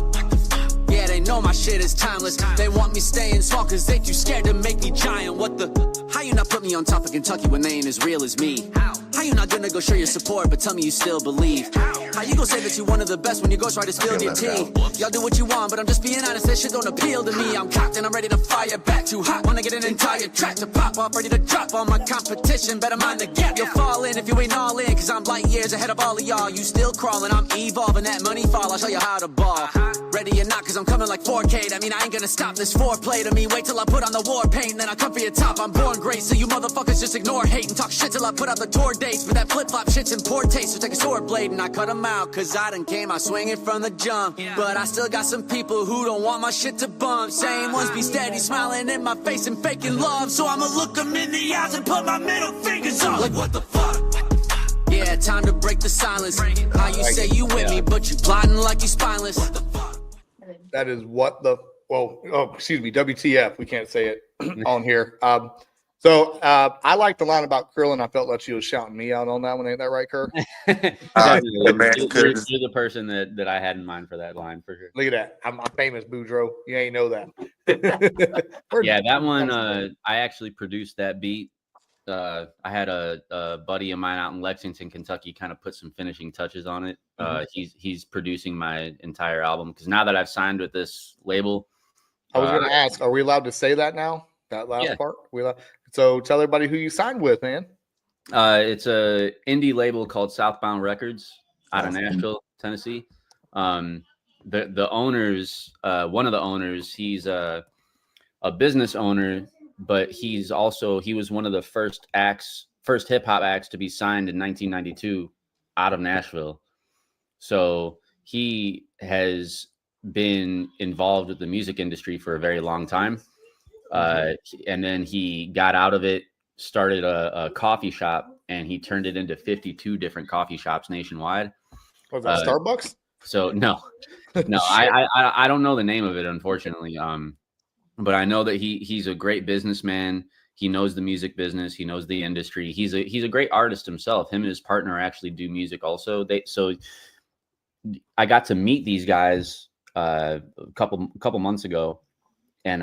Yeah, they know my shit is timeless. They want me staying small cause they too scared to make me giant. What the? How you not put me on top of Kentucky when they ain't as real as me? How you not gonna go show your support but tell me you still believe? How you gonna say that you one of the best when you ghost writers spilled your tea? Y'all do what you want, but I'm just being honest, that shit don't appeal to me. I'm cocked and I'm ready to fire back. Too hot, wanna get an entire track to pop off, ready to drop on my competition. Better mind the gap, you'll fall in if you ain't all in, cause I'm light years ahead of all of y'all. You still crawling, I'm evolving, that money fall, I'll show you how to ball. Ready or not, cause I'm coming like 4K. That mean I ain't gonna stop this foreplay to me. Wait till I put on the war paint, then I come for your top. I'm born great, so you motherfuckers just ignore hate and talk shit till I put out the tour dates. But that flip-flop shit's in poor taste, so take a sword blade and I cut them out. Cause I done came out swinging from the jump, but I still got some people who don't want my shit to bump. Same ones be steady smiling in my face and faking love, so I'ma look them in the eyes and put my middle fingers up. Like what the fuck? Yeah, time to break the silence. How you say you with me, but you plotting like you spineless. What the fuck? That is what the WTF. We can't say it on here. So I like the line about Krillin. I felt like she was shouting me out on that one. Ain't that right, Kerr? Definitely. man, You're the person that I had in mind for that line for sure. Look at that. I'm famous, Boudreaux. You ain't know that. Yeah, that one, I actually produced that beat. I had a buddy of mine out in Lexington, Kentucky, kind of put some finishing touches on it. He's producing my entire album because now that I've signed with this label, I was going to ask, are we allowed to say that now? That last part? So tell everybody who you signed with, man. It's a indie label called Southbound Records out of Nashville, Tennessee. The owners, one of the owners, he's a business owner, but he was one of the first hip hop acts to be signed in 1992 out of Nashville. So he has been involved with the music industry for a very long time. And then he got out of it, started a coffee shop, and he turned it into 52 different coffee shops nationwide. Was that Starbucks? So no, I don't know the name of it, unfortunately. But I know that he's a great businessman. He knows the music business. He knows the industry. He's a great artist himself. Him and his partner actually do music also. So I got to meet these guys a couple months ago, and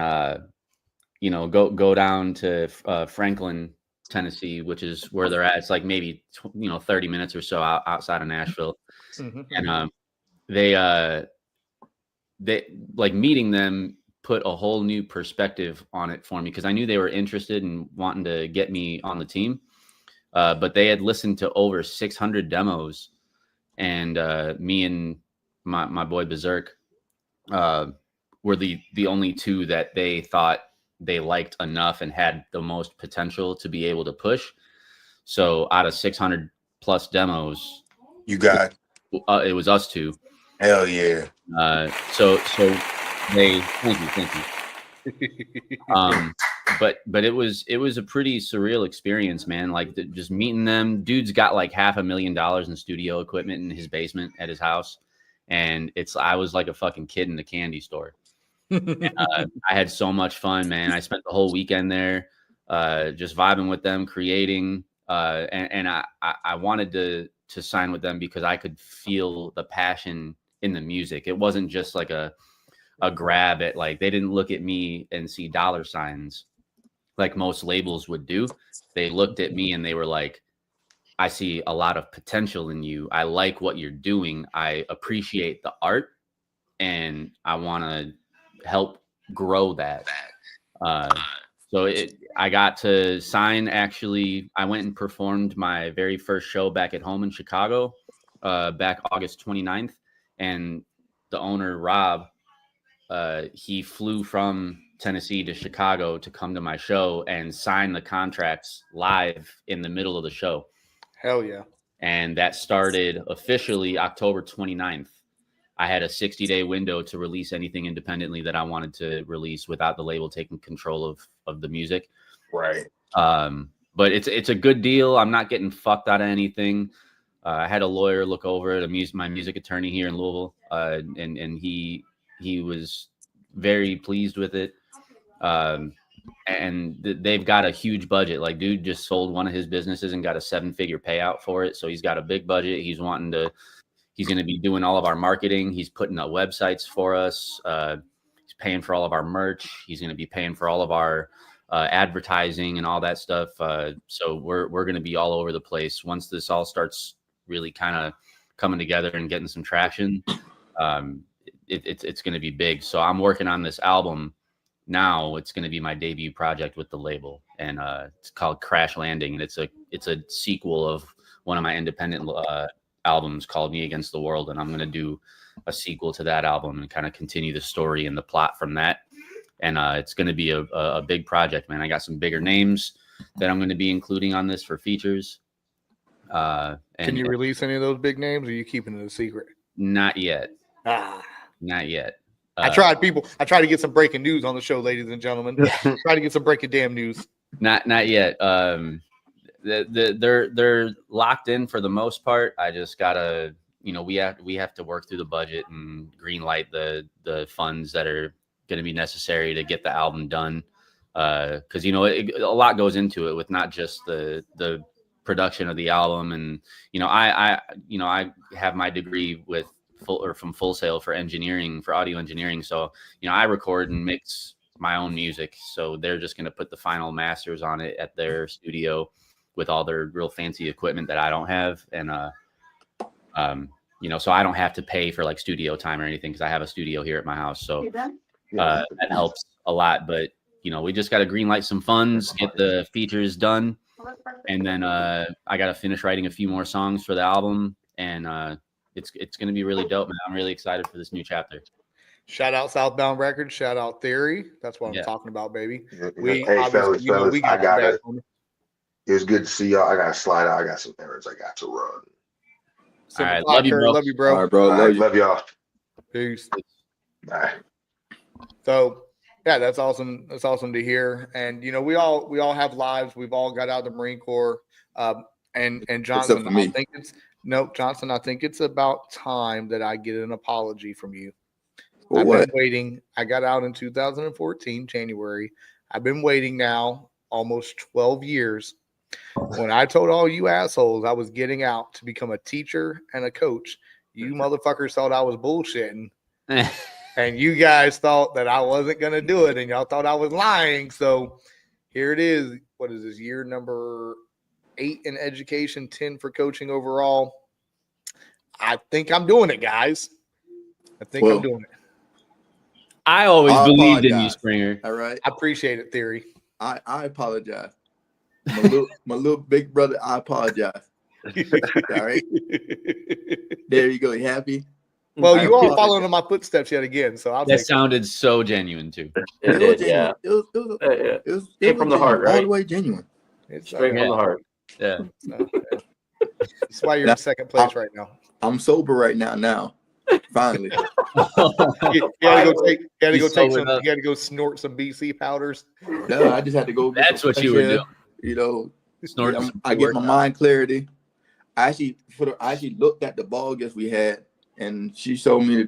go down to Franklin, Tennessee, which is where they're at. It's like maybe 30 minutes or so outside of Nashville. And they like meeting them put a whole new perspective on it for me, because I knew they were interested in wanting to get me on the team, but they had listened to over 600 demos, and me and my boy Berserk were the only two that they thought they liked enough and had the most potential to be able to push. So out of 600 plus demos, you got it was us two. Hell yeah. So they thank you. But it was a pretty surreal experience, man. Like just meeting them. Dude's got like $500,000 in studio equipment in his basement at his house, and I was like a fucking kid in the candy store. And, I had so much fun, man. I spent the whole weekend there, just vibing with them, creating. And I wanted to sign with them because I could feel the passion in the music. It wasn't just like a grab at, like, they didn't look at me and see dollar signs like most labels would do. They looked at me and they were like, I see a lot of potential in you. I like what you're doing. I appreciate the art, and I want to help grow that. So I got to sign. Actually, I went and performed my very first show back at home in Chicago, back August 29th. And the owner, Rob, he flew from Tennessee to Chicago to come to my show and sign the contracts live in the middle of the show. Hell yeah. And that started officially October 29th. I had a 60-day window to release anything independently that I wanted to release without the label taking control of the music. Right. But it's a good deal. I'm not getting fucked out of anything. I had a lawyer look over it, my music attorney here in Louisville, and he was very pleased with it. And they've got a huge budget. Like, dude just sold one of his businesses and got a 7-figure payout for it. So he's got a big budget. He's going to be doing all of our marketing. He's putting up websites for us. He's paying for all of our merch. He's going to be paying for all of our advertising and all that stuff. So we're going to be all over the place once this all starts really kind of coming together and getting some traction. It's going to be big. So I'm working on this album now. It's going to be my debut project with the label, and it's called Crash Landing, and it's a sequel of one of my independent albums called Me Against the World, and I'm going to do a sequel to that album and kind of continue the story and the plot from that. And it's going to be a big project, man. I got some bigger names that I'm going to be including on this for features. Can you release any of those big names, or are you keeping it a secret? Not yet. Not yet. I tried to get some breaking news on the show, ladies and gentlemen. Try to get some breaking damn news. Not yet. They're locked in for the most part. I just gotta, we have to work through the budget and green light the funds that are going to be necessary to get the album done. because you know a lot goes into it with not just the production of the album, and you know I have my degree from Full Sail for engineering, for audio engineering, so you know I record and mix my own music, so they're just going to put the final masters on it at their studio with all their real fancy equipment that I don't have, and you know, so I don't have to pay for like studio time or anything because I have a studio here at my house, so that helps a lot. But you know, we just got to green light some funds, get the features done, and then I got to finish writing a few more songs for the album, and it's going to be really dope, man. I'm really excited for this new chapter. Shout out Southbound Records. Shout out Theory. That's what I'm talking about, baby. Hey, fellas, I got it. It was good to see y'all. I got to slide out. I got some errands I got to run. All right, love you, bro. Love you, bro. All right, bro. Love y'all. Peace. Bye. So yeah, that's awesome. That's awesome to hear. And you know, we all have lives. We've all got out of the Marine Corps. And Johnson, I think Johnson, I think it's about time that I get an apology from you. For I've what? been waiting. I got out in 2014, January. I've been waiting now almost 12 years. When I told all you assholes I was getting out to become a teacher and a coach, you motherfuckers thought I was bullshitting. And you guys thought that I wasn't going to do it, and y'all thought I was lying. So here it is. What is this, year number 8 in education, 10 for coaching overall? I think I'm doing it, guys. I think I'm doing it. I always believed in you, Springer. All right. I appreciate it, Theory. I apologize. My little big brother, I apologize. All right. There you go. You happy? Well, you all following in my footsteps yet again, so I'll that sounded so genuine too. It was genuine. It was from the heart, right? All the way genuine. It's Straight from the heart. Yeah. That's why you're in second place right now. I'm sober right now. Finally. You had to go snort some BC powders. No, I just had to go. That's what you were doing. You know, Snort I get my mind clarity. I actually looked at the ball guest we had, and she showed me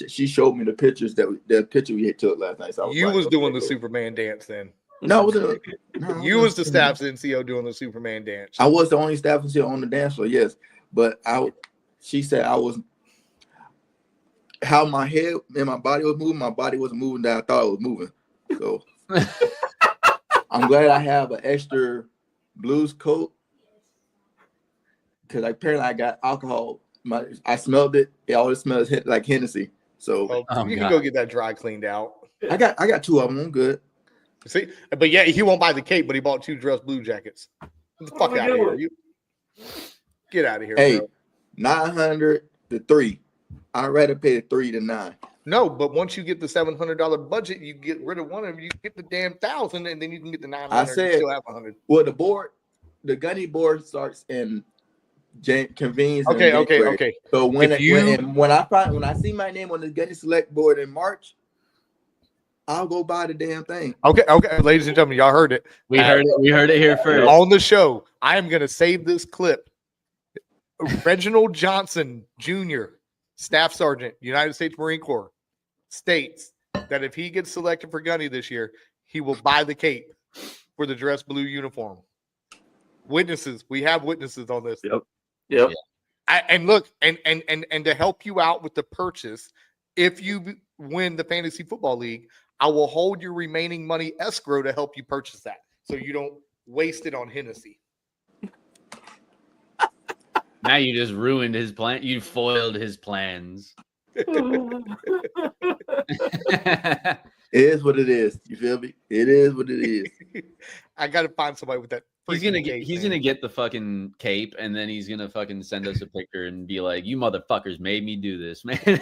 she showed me the pictures the picture we took last night. So you was doing the Superman dance then. No, you was the staff NCO doing the Superman dance. I was the only staff NCO on the dance floor, yes. But she said I was. How my head and my body was moving, my body wasn't moving that I thought it was moving. So I'm glad I have an extra blues coat because apparently I got alcohol. I smelled it. It always smells like Hennessy. So you can go get that dry cleaned out. I got 2 of them. I'm good. See, but yeah, he won't buy the cape, but he bought 2 dress blue jackets. Get the fuck out of here! Get out of here! Hey, bro. 900 to 3. I'd rather pay the 3 to 9. No, but once you get the $700 budget, you get rid of one of them. You get the damn 1,000, and then you can get the 900. I said, you still have 100. Well, the gunny board starts in convenes. Okay. So when I see my name on the gunny select board in March, I'll go buy the damn thing. Okay, ladies and gentlemen, y'all heard it. We heard it here first on the show. I am going to save this clip. Reginald Johnson Jr., Staff Sergeant, United States Marine Corps, states that if he gets selected for gunny this year, he will buy the cape for the dress blue uniform. Witnesses, we have witnesses on this. Yep. And look, and to help you out with the purchase, if you win the Fantasy Football League, I will hold your remaining money escrow to help you purchase that, so you don't waste it on Hennessy. Now you just ruined his plan. You foiled his plans. It is what it is. You feel me? It is what it is. I got to find somebody with that. He's gonna get the fucking cape, and then he's gonna fucking send us a picture and be like, "You motherfuckers made me do this, man." And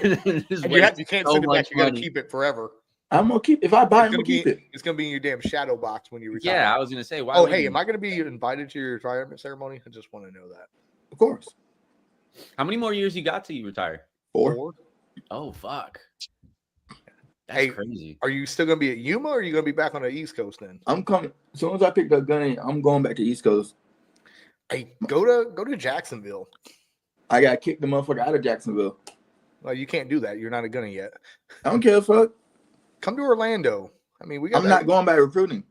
you can't send it back. You got to keep it forever. I'm gonna keep. If I buy it, I'm gonna keep it. It's gonna be in your damn shadow box when you retire. Yeah, I was gonna say. Why am I gonna be invited to your retirement ceremony? I just want to know that. Of course. How many more years you got till you retire? 4. Oh fuck. That's crazy. Are you still gonna be at Yuma, or are you gonna be back on the East Coast then? I'm coming. As soon as I pick up gunny, I'm going back to East Coast. Hey, go to Jacksonville. I gotta kick the motherfucker out of Jacksonville. Well, you can't do that. You're not a gunny yet. I don't care, fuck. Come to Orlando. I mean, we got. I'm not going back recruiting.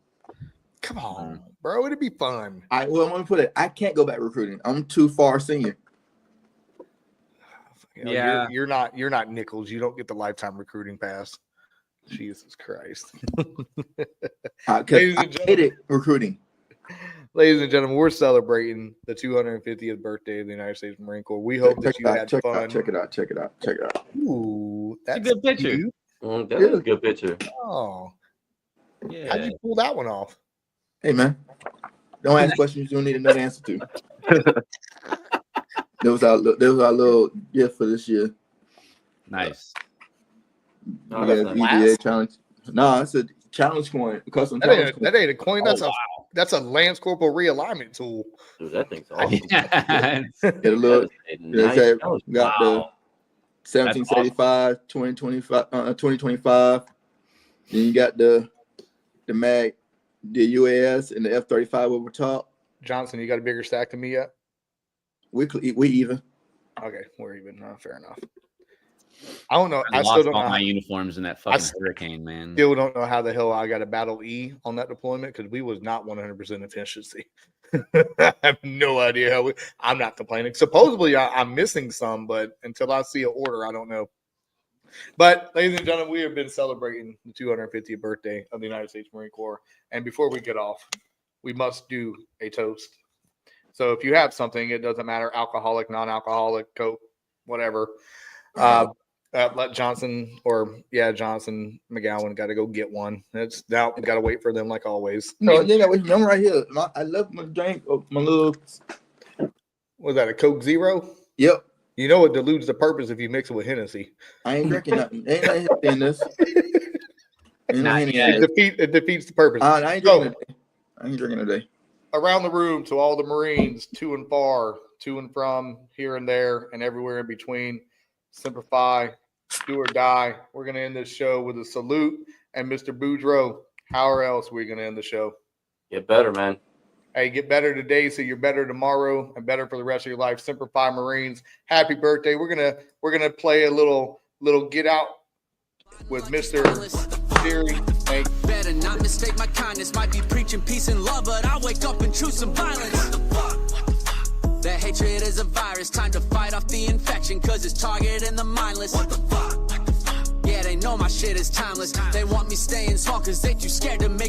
Come on, bro. It'd be fun. Well, I'm gonna put it. I can't go back recruiting. I'm too far senior. You're not Nichols. You don't get the lifetime recruiting pass. Jesus Christ. I hated recruiting. Ladies and gentlemen, we're celebrating the 250th birthday of the United States Marine Corps. We hope that you had fun. Check it out. Ooh, that's a good picture. That is a good picture. Oh, Yeah. how'd you pull that one off? Hey, man. Don't ask questions you don't need to know the answer to. There was our little gift for this year. Nice. No, We that's got nice. VBA challenge. No, it's a challenge coin. Custom challenge coin. That ain't a coin. That's a Lance Corporal realignment tool. Dude, that thing's awesome. Get a little. We got the 1775, 2025. Then you got the mag, the UAS, and the F-35 over top. Johnson, you got a bigger stack than me yet? We even. Okay, we're even. No, fair enough. I don't know. I I still lost don't all know. my uniforms in that fucking hurricane, man. Still don't know how the hell I got a battle E on that deployment because we was not 100% efficiency. I have no idea how I'm not complaining. Supposedly I'm missing some, but until I see an order, I don't know. But ladies and gentlemen, we have been celebrating the 250th birthday of the United States Marine Corps. And before we get off, we must do a toast. So if you have something, it doesn't matter, alcoholic, non-alcoholic, Coke, whatever. Let Johnson McGowan got to go get one. It's now got to wait for them like always. No, you got I'm right here. I love my drink. My little. Was that a Coke Zero? Yep. You know it dilutes the purpose if you mix it with Hennessy. I ain't drinking nothing. Ain't nothing in this. It defeats the purpose. I ain't drinking today. I ain't drinking today. Around the room to all the Marines, to and far, to and from, here and there, and everywhere in between. Semper Fi, do or die. We're going to end this show with a salute. And Mr. Boudreaux, how else are we going to end the show? Get better, man. Hey, get better today so you're better tomorrow and better for the rest of your life. Semper Fi Marines, happy birthday. We're gonna play a little Get Out with Mr. Theory. Better not mistake my kindness. Might be preaching peace and love, but I wake up and choose some violence. That hatred is a virus. Time to fight off the infection, cause it's targeting the mindless. What the fuck? Yeah, they know my shit is timeless. They want me staying small cause they too scared to make